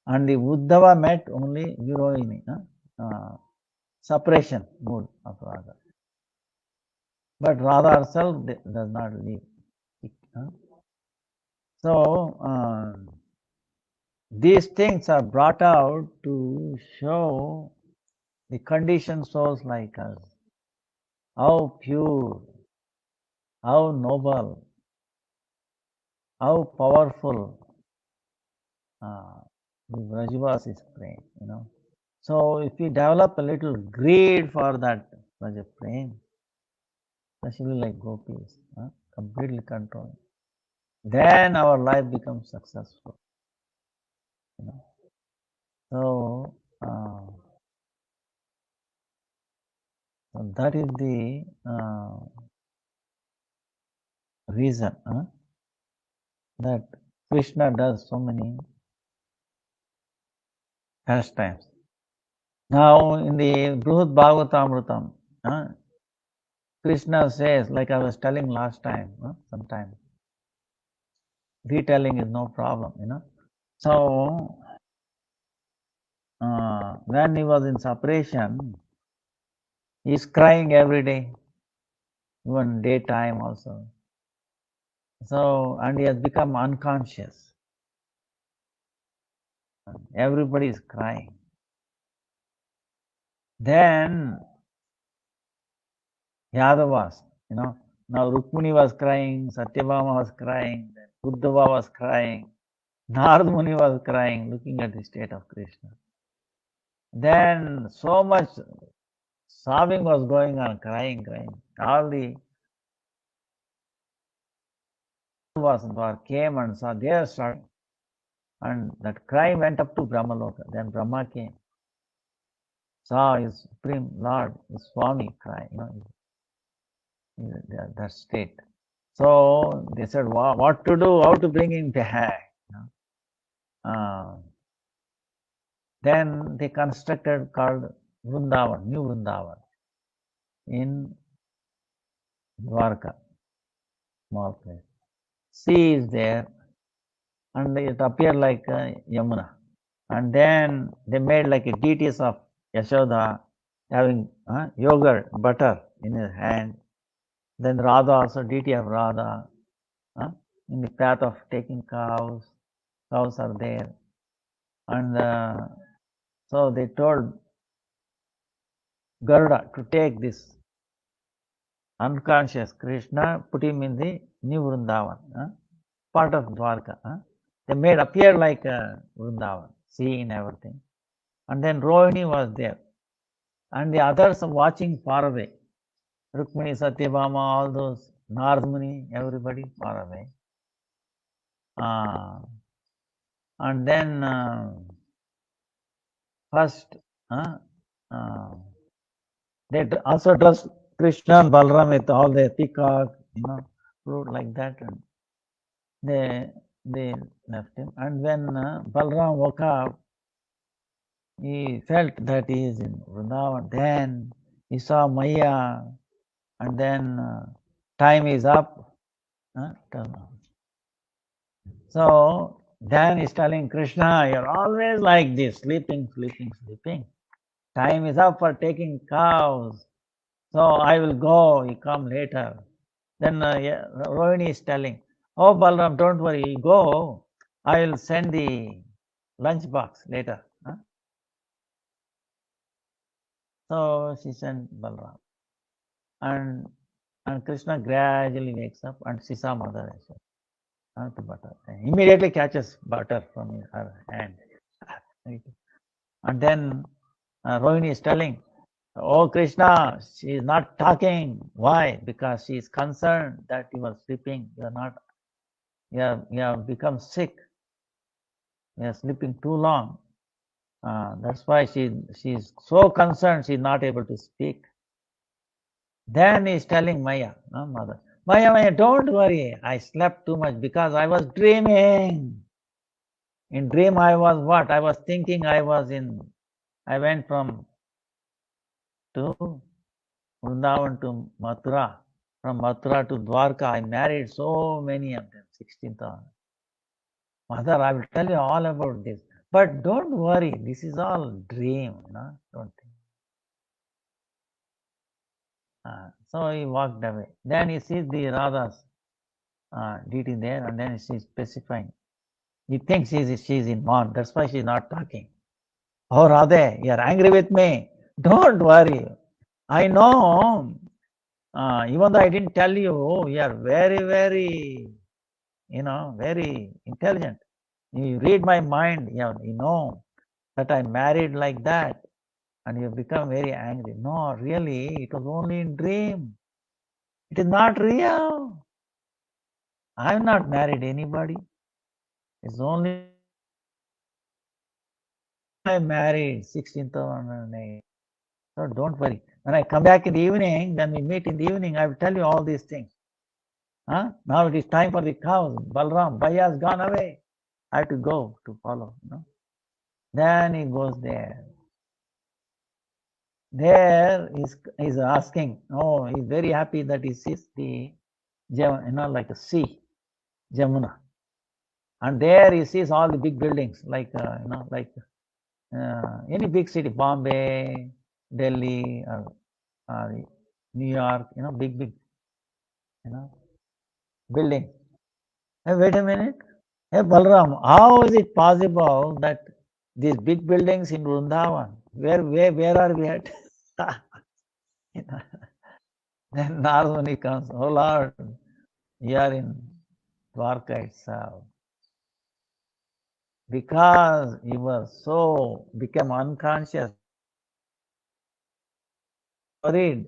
And the Uddhava met only Virohini, separation mood of Radha. But Radha herself does not leave. So these things are brought out to show the conditioned souls like us, how pure, how noble, how powerful the Vrajavas is praying, So if we develop a little greed for that Vraja praying, especially like gopis, completely controlling, then our life becomes successful. So that is the reason that Krishna does so many pastimes. Now in the Brihad Bhagavatamritam, Krishna says, like I was telling last time, sometime, retelling is no problem, So when he was in separation, he's crying every day, even daytime also. So, and he has become unconscious. Everybody is crying. Then Yadavas, now Rukmini was crying, Satyabhama was crying, Uddhava was crying, Narad Muni was crying, looking at the state of Krishna. Then so much sobbing was going on, crying. All the Yadavas came and saw their starting. And that cry went up to Brahmaloka. Then Brahma came, saw his Supreme Lord, his Swami cry, that state. So they said, what to do, how to bring him back. Then they constructed called Vrindavan, New Vrindavan in Dwarka, small place. Sea is there, and it appeared like Yamuna. And then they made like a deities of Yashoda having yogurt, butter in his hand. Then Radha also, deity of Radha, in the path of taking cows. Cows are there. And so they told Garuda to take this unconscious Krishna, put him in the new Vrindavan, part of Dwarka. They made appear like Vrindavan, seeing everything. And then Rohini was there. And the others are watching far away. Rukmini, Satyabhama, all those, Narad Muni, everybody far away. And then first, they also dressed Krishna and Balaram with all the peacock, fruit like that. And they left him. And when Balaram woke up, he felt that he is in Vrindavan. Then he saw Maya, and then time is up. So then he's telling Krishna, you're always like this, sleeping. Time is up for taking cows. So I will go, you come later. Then Rohini is telling, oh Balaram, don't worry, you go. I will send the lunch box later. So she sent Balaram. And Krishna gradually wakes up and she saw Mother to butter. Immediately catches butter from her hand. And then Rohini is telling, oh Krishna, she is not talking. Why? Because she is concerned that you are sleeping. You have become sick. You are sleeping too long. That's why she is so concerned she is not able to speak. Then he is telling Maya, mother, Maya, don't worry. I slept too much because I was dreaming. In dream I was what? I was thinking I went from to Vrindavan to Mathura, from Mathura to Dwarka. I married so many of them, 16,000. Mother, I will tell you all about this. But don't worry, this is all dream, don't think. So he walked away. Then he sees the Radha's deity there, and then she's specifying. He thinks she's in mourn. That's why she's not talking. Oh, Radhe, you're angry with me. Don't worry. I know, even though I didn't tell you, you are very, very, very intelligent. You read my mind. You know that I married like that, and you become very angry. No, really, it was only in dream. It is not real. I have not married anybody. It's only I married 16,008. So don't worry. When I come back in the evening, when we meet in the evening, I will tell you all these things. Now it is time for the cows. Balram, Bhaiya has gone away. I have to go to follow. Then he goes there. There he's asking. Oh, he's very happy that he sees the, like a sea, Jamuna. And there he sees all the big buildings, like any big city, Bombay, Delhi, or New York, big, building. Hey, wait a minute. Hey, Balram, how is it possible that these big buildings in Vrindavan, where are we at? Then Narmani comes, oh Lord, you are in Dwarka itself. Because you were so become unconscious, worried,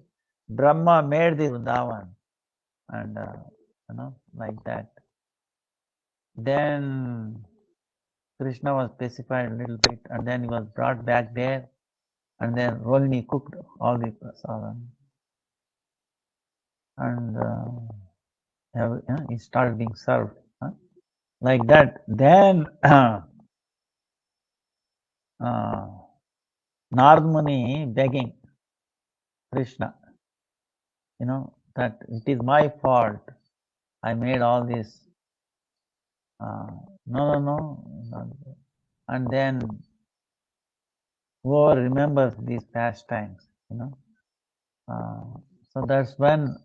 Brahma made this Vrindavan, and like that. Then Krishna was specified a little bit, and then he was brought back there, and then Rolini cooked all the prasadam, and he started being served like that. Then Nardmuni begging Krishna, that it is my fault. I made all this. No. And then whoever remembers these pastimes, so that's when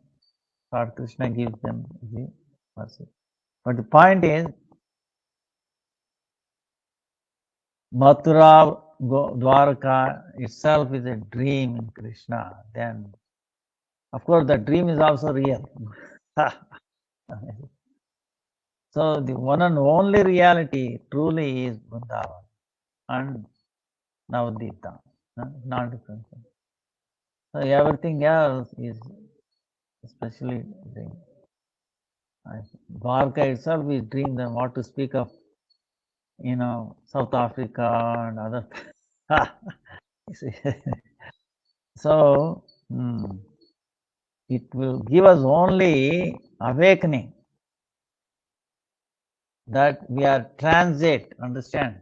Lord Krishna gives them the mercy. But the point is, Mathura, Dwarka itself is a dream in Krishna. Then, of course, the dream is also real. So the one and only reality truly is Vrindavan and Navadvip, not different. So everything else is especially dream. Dwarka itself is dream. Then what to speak of, South Africa and other. So it will give us only awakening that we are transit. Understand?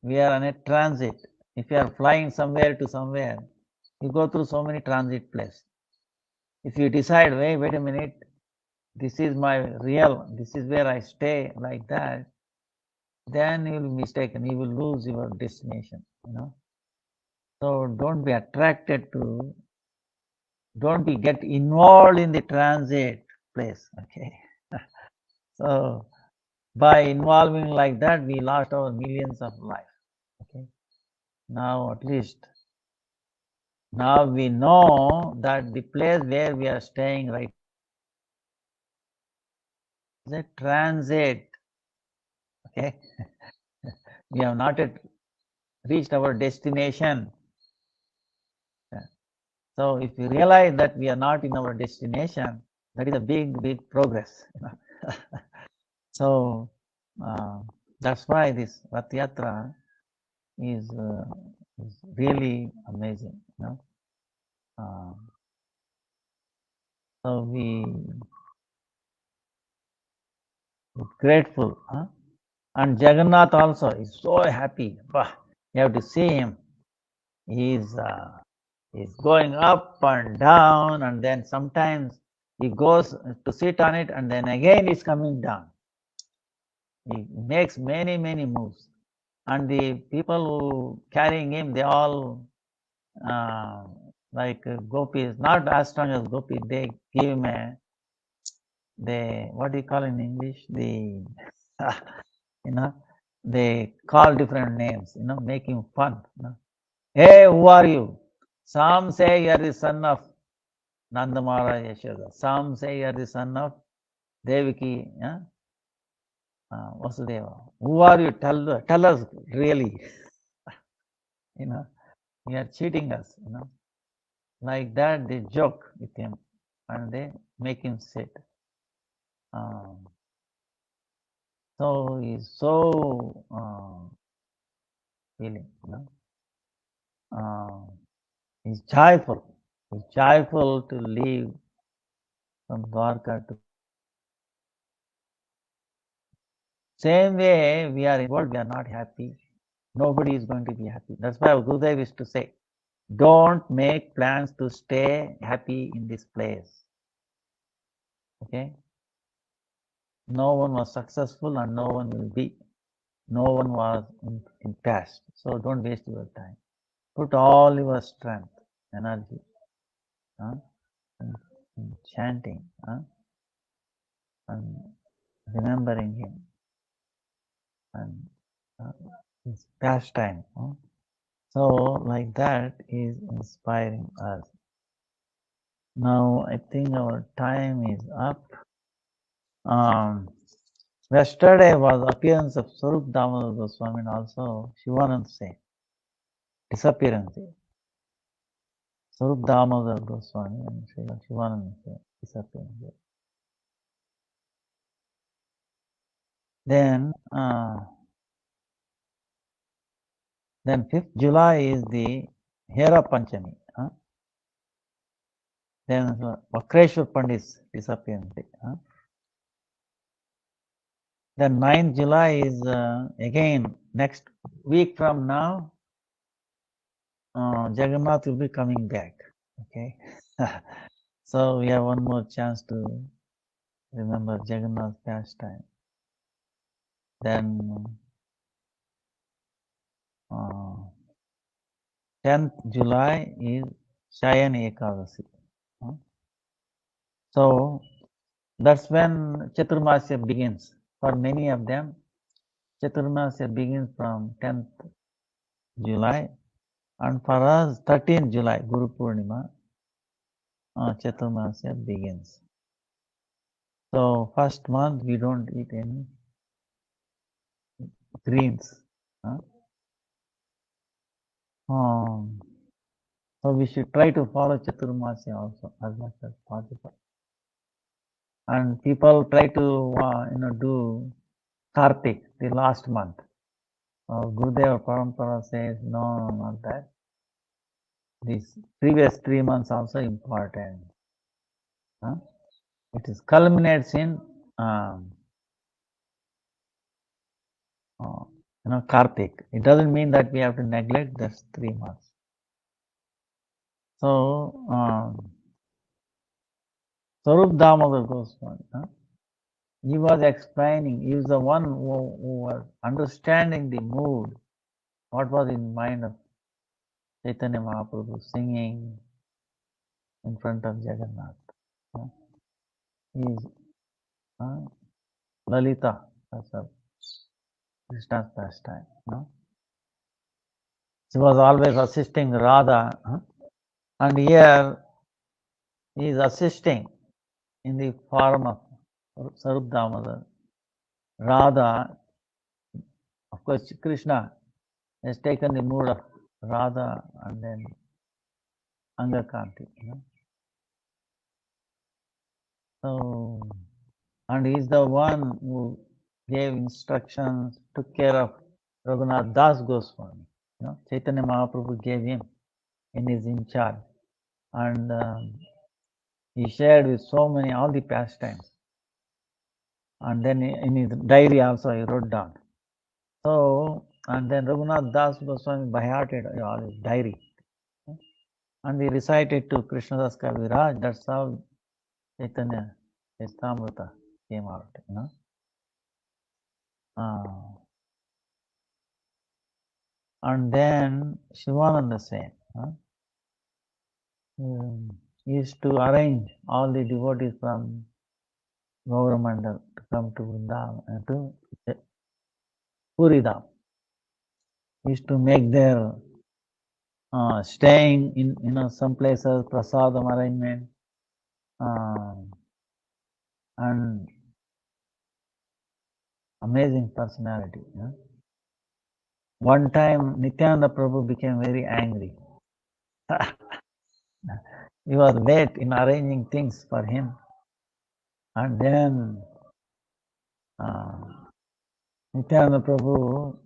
We are on a transit. If you are flying somewhere to somewhere, you go through so many transit places. If you decide, wait a minute, this is my real, this is where I stay, like that, then you will be mistaken. You will lose your destination. So don't be attracted to. Don't get involved in the transit place. Okay. So by involving like that, we lost our millions of lives. Okay. Now at least now we know that the place where we are staying right is a transit. Okay. We have not yet reached our destination. So if we realize that we are not in our destination, that is a big progress. So that's why this Rath Yatra is really amazing. So we are grateful. And Jagannath also is so happy. You have to see him. He is He's going up and down, and then sometimes he goes to sit on it, and then again he's coming down. He makes many, many moves. And the people who carrying him, they all like gopis, not as strong as gopi. They give him what do you call in English? They call different names, making fun. Hey, who are you? Some say you are the son of Nanda Maharaj Yashoda. Some say you are the son of Devaki, Vasudeva. Who are you? Tell us really. You are cheating us. Like that, they joke with him and they make him sit. So he's so feeling. He's joyful. He's joyful to leave from Dwarka to. Same way we are in the world, we are not happy. Nobody is going to be happy. That's why Gurudev used to say, don't make plans to stay happy in this place. Okay? No one was successful and no one will be. No one was in past. So don't waste your time. Put all your strength, energy, in chanting, and remembering him, and his pastime. So like that is inspiring us. Now I think our time is up. Yesterday was appearance of Swarup Damodar Goswami and also Shivanand Singh. Disappearance. Swarup Damodar Goswami and Shivanand Singh disappearance. Then 5th July is the Hera Panchami. Then Vakreshwar Pandit's disappearance. Then 9th July is again next week from now. Jagannath will be coming back. Okay, so we have one more chance to remember Jagannath's pastime. Then 10th July is Shayan Ekadasi. So that's when Chaturmasya begins. For many of them, Chaturmasya begins from 10th July, and for us, 13th July, Guru Purnima, Chaturmasya begins. So first month we don't eat any greens. So we should try to follow Chaturmasya also as much as possible. And people try to do Kartik, the last month. Gurudeva Parampara says, no, not that. These previous 3 months also important. It is culminates in Kartik. It doesn't mean that we have to neglect those 3 months. So Swarup Damodar Goswami, he was explaining, he was the one who was understanding the mood, what was in mind of Chaitanya Mahaprabhu singing in front of Jagannath. He is Lalita, that's Krishna's pastime. She was always assisting Radha, and here he is assisting in the form of Swarup Damodar. Radha, of course, Krishna has taken the mood of Radha and then Angakanti. So, and he is the one who gave instructions, took care of Raghunath Das Goswami. Chaitanya Mahaprabhu gave him in his in charge, and he shared with all the pastimes. And then in his diary also he wrote down. So, and then Raghunath Das Goswami by hearted all his diary. And he recited to Krishnadas Kaviraj. That's how Chaitanya Chaitamrita came out, And then Shivananda said, he used to arrange all the devotees from Gauramandal to come to Vrindavan and to Puridam. He used to make their staying in some places, prasadam arrangement, and amazing personality. One time Nityananda Prabhu became very angry. He was late in arranging things for him. And then Nityananda Prabhu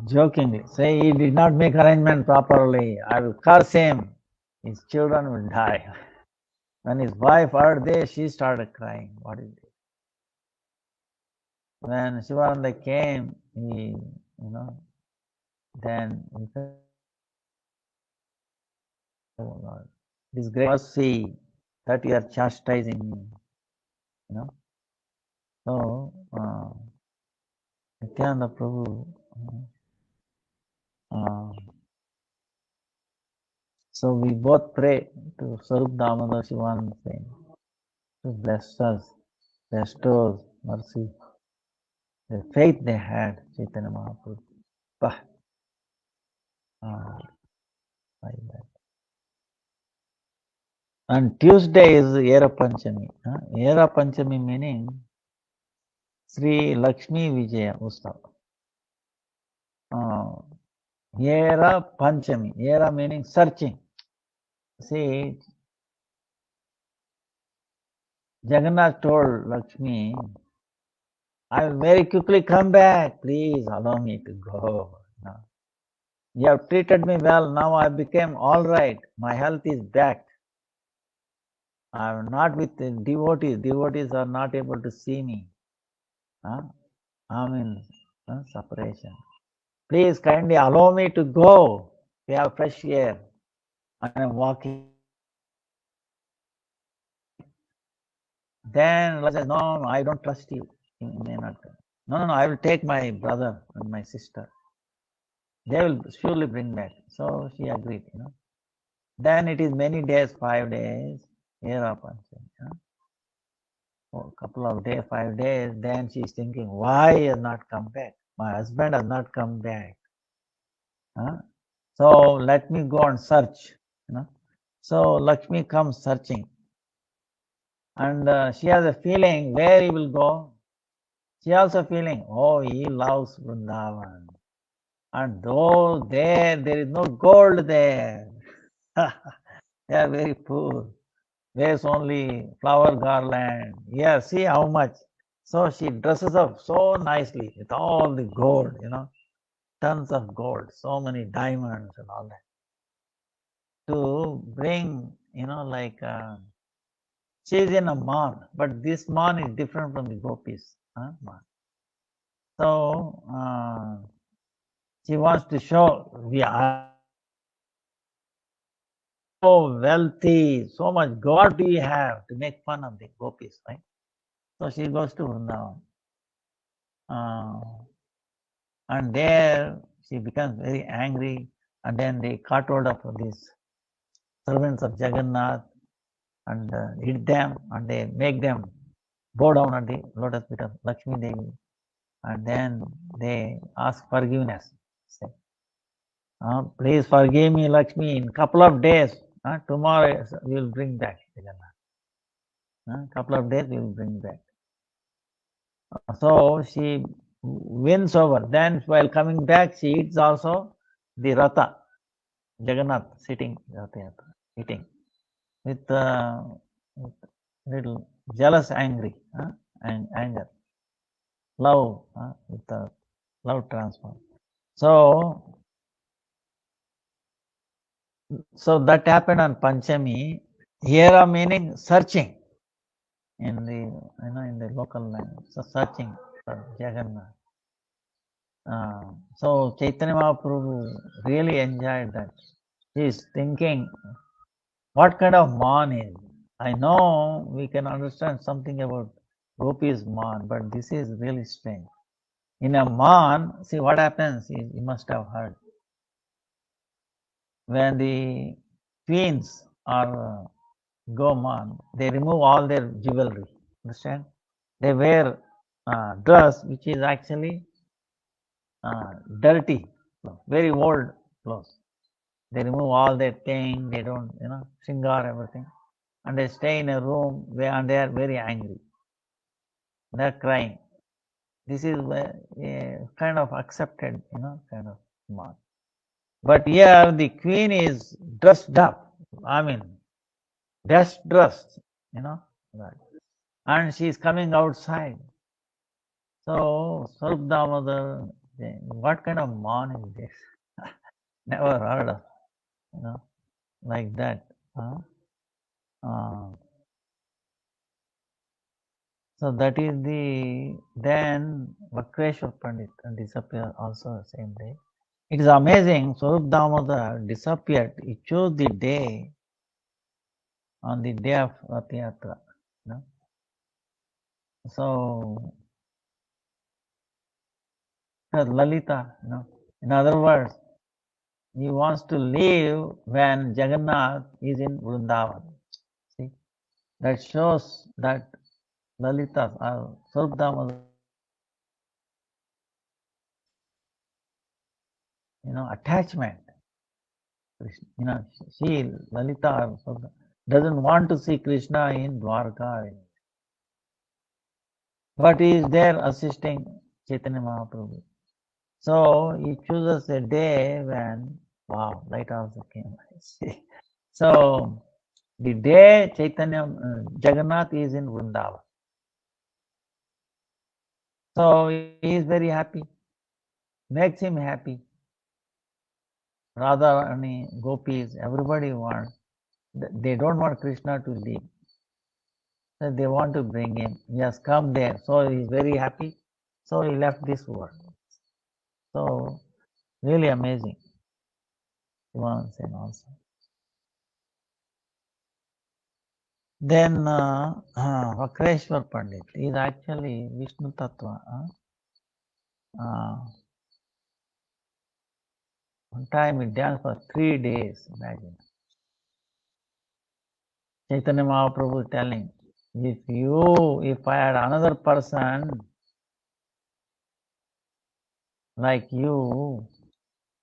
jokingly say, he did not make arrangement properly. I will curse him. His children will die. When his wife heard this, she started crying. What is it? When Shivananda came, he, then he said, oh Lord, this great mercy that you are chastising me, So, Nityananda Prabhu, so we both pray to Sarup Damodar Shivananda saying, to bless us, restore mercy. The faith they had, Chaitanya Mahaprabhu. Like that. And Tuesday is Era Panchami. Era Panchami meaning Sri Lakshmi Vijaya Ustav. Era Panchami. Era meaning searching. See, Jagannath told Lakshmi, I will very quickly come back. Please allow me to go. You have treated me well. Now I became all right. My health is back. I am not with the devotees. Devotees are not able to see me. I'm in separation. Please kindly allow me to go. We have fresh air. I am walking. Then Lord says, no, I don't trust you. You may not. No, I will take my brother and my sister. They will surely bring back. So she agreed, Then it is many days, 5 days, Era Panchami. A couple of days, 5 days, then she is thinking, why he has not come back? My husband has not come back. So let me go and search. So Lakshmi comes searching. And she has a feeling where he will go. She also feeling, oh, he loves Vrindavan. And though there is no gold there. They are very poor. There's only flower garland. Yeah, see how much. So she dresses up so nicely with all the gold, tons of gold, so many diamonds and all that. To bring, she's in a man, but this man is different from the gopis. Man. So she wants to show we are so wealthy, so much God we have to make fun of the gopis, right? So she goes to Vrindavan. And there she becomes very angry, and then they caught hold of these servants of Jagannath and hit them, and they make them bow down at the lotus feet of Lakshmi Devi, and then they ask forgiveness. Say, please forgive me, Lakshmi. In couple of days, tomorrow we will bring back Jagannath. Couple of days we will bring back. So she wins over. Then while coming back, she eats also the Ratha. Jagannath sitting, eating with little jealous, angry, and anger, love, with the love transform. So that happened on Panchami. Here meaning searching in the in the local language. So searching for Jagannath. So Chaitanya Mahaprabhu really enjoyed that. He is thinking, what kind of man is? I know we can understand something about Gopi's man, but this is really strange. In a man, see what happens is, you must have heard, when the queens or go man, they remove all their jewelry. Understand? They wear dress which is actually dirty, very old clothes. They remove all their thing, they don't, shingar everything. And they stay in a room where, and they are very angry. They're crying. This is kind of accepted, kind of mark. But here the queen is dressed up. I mean, best dressed, right. And she is coming outside. So, Swarup Damodar, what kind of man is this? Never heard of, like that. Huh? So that is then Vakreshwar Pandit disappeared also the same day. It is amazing, Swarup Damodar disappeared. He chose the day on the day of Rath Yatra. So, Lalita, in other words, he wants to leave when Jagannath is in Vrindavan. See, that shows that Lalita, Swarup Damodar, attachment. She, Lalita, doesn't want to see Krishna in Dwarka, but he is there assisting Chaitanya Mahaprabhu. So he chooses a day when, wow, light also came. So the day Chaitanya, Jagannath is in Vrindavan. So he is very happy, makes him happy. Radharani, gopis, everybody wants, they don't want Krishna to leave. So they want to bring him. He has come there. So he is very happy. So he left this world. So really amazing. Also. Then Vakreshwar Pandit is actually Vishnu Tattva. One time he danced for 3 days, imagine. Chaitanya Mahaprabhu telling, if I had another person like you,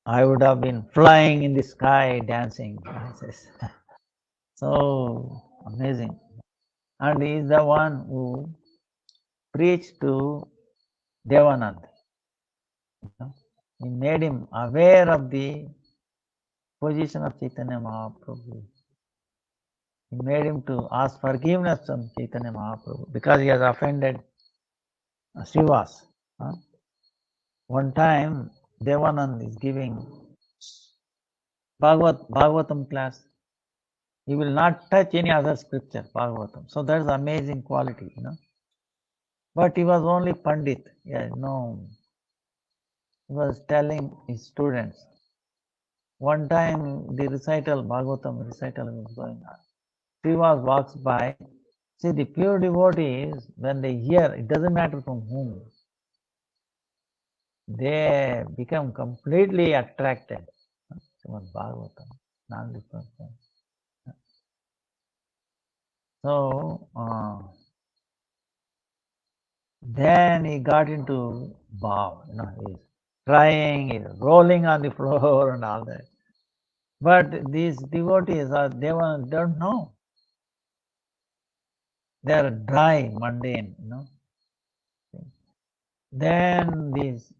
I would have been flying in the sky dancing. So amazing. And he is the one who preached to Devanand. He made him aware of the position of Chaitanya Mahaprabhu. He made him to ask forgiveness from Chaitanya Mahaprabhu because he has offended Srivas. One time, Devanand is giving Bhagavatam class. He will not touch any other scripture, Bhagavatam. So that's amazing quality, But he was only Pandit. He was telling his students. One time the Bhagavatam recital was going on. Srivas walks by. See, the pure devotees, when they hear, it doesn't matter from whom, they become completely attracted. Srimad Bhagavatam, non-different. So, then he got into bhav, he's crying, he's rolling on the floor and all that. But these devotees don't know. They are dry, mundane, Then these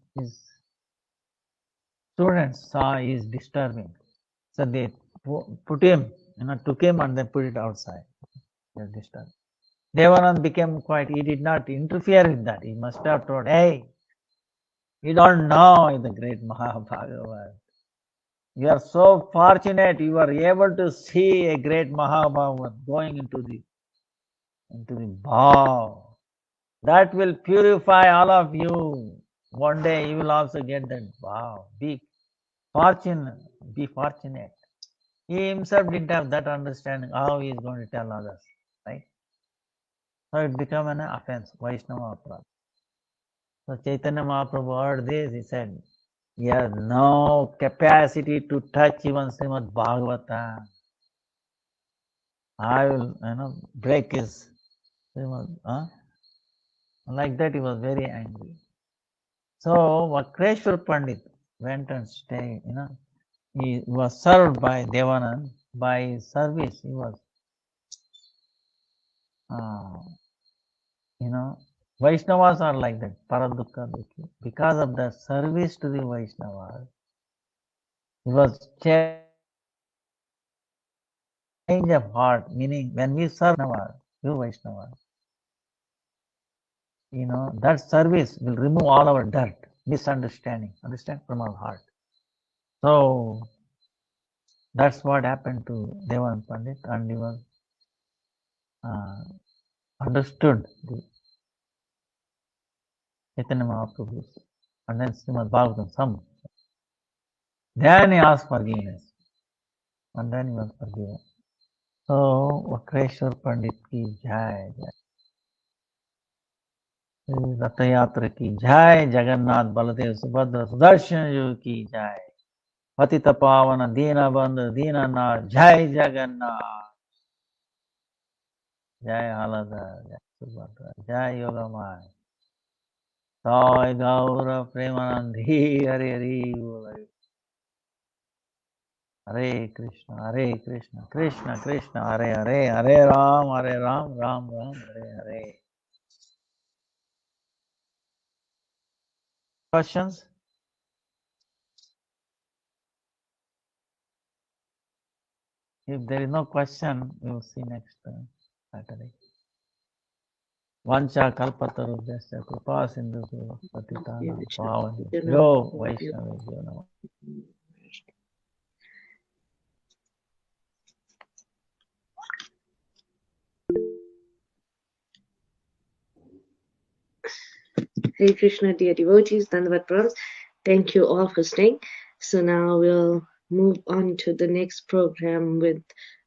students saw he is disturbing. So they put him, took him and they put it outside. They disturbed. Devanand became quiet. He did not interfere with that. He must have told, hey, you don't know the great Mahabhagavat. You are so fortunate you are able to see a great Mahabhagavat going into the bhav. That will purify all of you. One day you will also get that, wow, be fortunate. He himself didn't have that understanding how he is going to tell others, right? So it became an offense, Vaishnava Aparadha. So Chaitanya Mahaprabhu heard this, he said, he has no capacity to touch even Srimad Bhagavata. I will, break his Srimad. Like that, he was very angry. So Vakreshwar Pandit went and stayed, he was served by Devanand. By his service, he was, Vaishnavas are like that, Paradukka Dukhi. Because of the service to the Vaishnavas, he was change of heart, meaning when we serve Vaishnavas, that service will remove all our dirt, misunderstanding, understand, from our heart. So that's what happened to Devan Pandit, and he was understood the Chaitanya Mahaprabhu's and then Srimad Bhagavatam, some. Then he asked forgiveness, and then he was forgiven. So Vakreshwar Pandit ki jai, Rath Yatra ki jai, Jagannath Baladev Subhadra Sudarshan Yu ki jai, Patita Pavana Dina Bandhu Dinanath, jai Jagannath, jai Halada, jai Subhadra, jai Yogamaya, Sai Gaura Premanandi, Hare Hare, Hare Krishna, Krishna Krishna, Hare Hare, Hare Ram, Ram Ram, Hare Hare. Questions? If there is no question, we will see next Saturday. Vancha kalpatarubhyasya kripa sindhu patitana pavani yo Vaishnavibhyo namo. Hare Krishna, dear devotees, Dandavat Pranams. Thank you all for staying. So now we'll move on to the next program with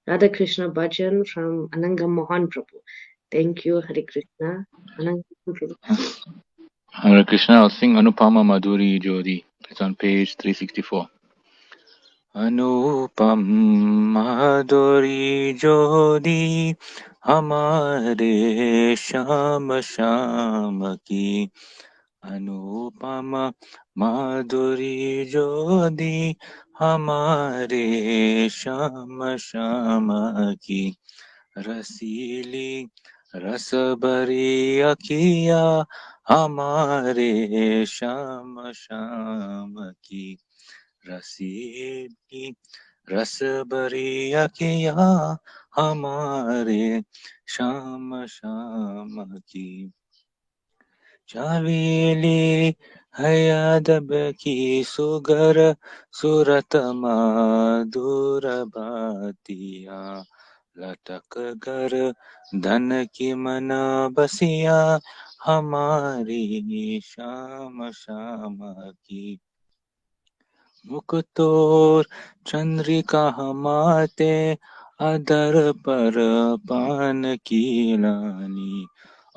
Radha Krishna Bhajan from Ananga Mohan Prabhu. Thank you, Hare Krishna. Ananga Mohan Prabhu. Hare Krishna, I'll sing Anupama Madhuri Jodi. It's on page 364. Anupam Madhuri Jodi Hamare Shama Shama Ki. Anupama Madhuri Jodi Hamare Shama Shama Ki. Rasili Rasabari Akiya Hamare Shama Shama Ki. Rasili Rasabari Akiya Hamare Shama Shama Ki. Chavili Hayadab ki sugar Suratama Durabatiya. लटक कर धन की मना बसिया हमारी शाम शाम की. मुकुतोर Chandrika हमाते other पर पान की लानी.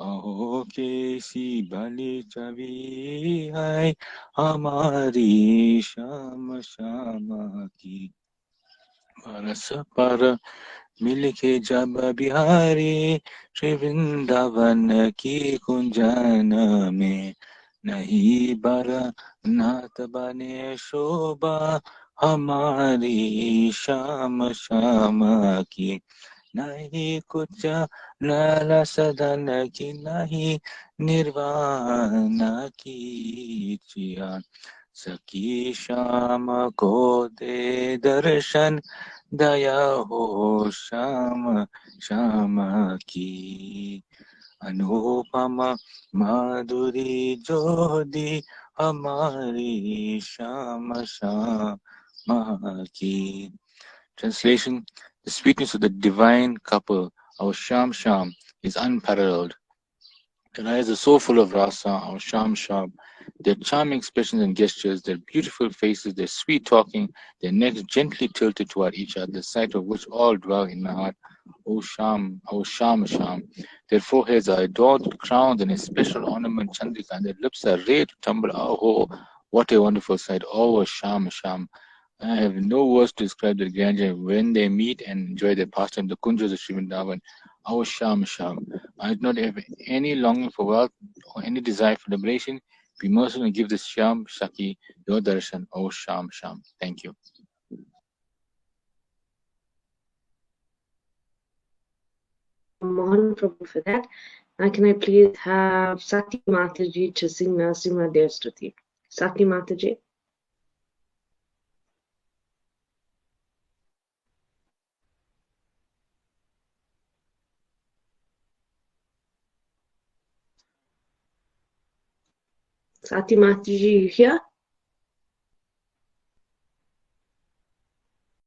अहो कैसी भली छवि है हमारी शाम शाम की. बरस पर मिलके जब बिहारी श्री वृंदावन की कुंजन में. नहीं बर नाथ बने शोभा हमारी शाम शाम की. नहीं कुछ लाल सदन की नहीं निर्वाण की चिया. सखी शाम को दे दर्शन दया हो श्याम श्याम की. अनुपम माधुरी जोधी हमारी श्याम श्याम की. Translation: The sweetness of the divine couple, our Sham Sham, is unparalleled. The eyes are so full of rasa, our Sham Sham Their charming expressions and gestures, their beautiful faces, their sweet talking, their necks gently tilted toward each other, the sight of which all dwell in my heart. O Sham, O Sham, Sham. Their foreheads are adorned with crowns and a special ornament, Chandrika, and their lips are ready to tumble. Oh, what a wonderful sight. Oh, Sham, Sham. I have no words to describe their grandeur when they meet and enjoy their pastime, the Kunjas of Sri Vrindavan. Oh, Sham, Sham. I do not have any longing for wealth or any desire for liberation. Be merciful and give this Sham Shaki your darshan. Oh, Sham, Sham. Thank you. Mohan Prabhu for that. Now can I please have Sati Mataji to sing Narasimha Devstuti? Sati Mataji. Sati Mataji, you here?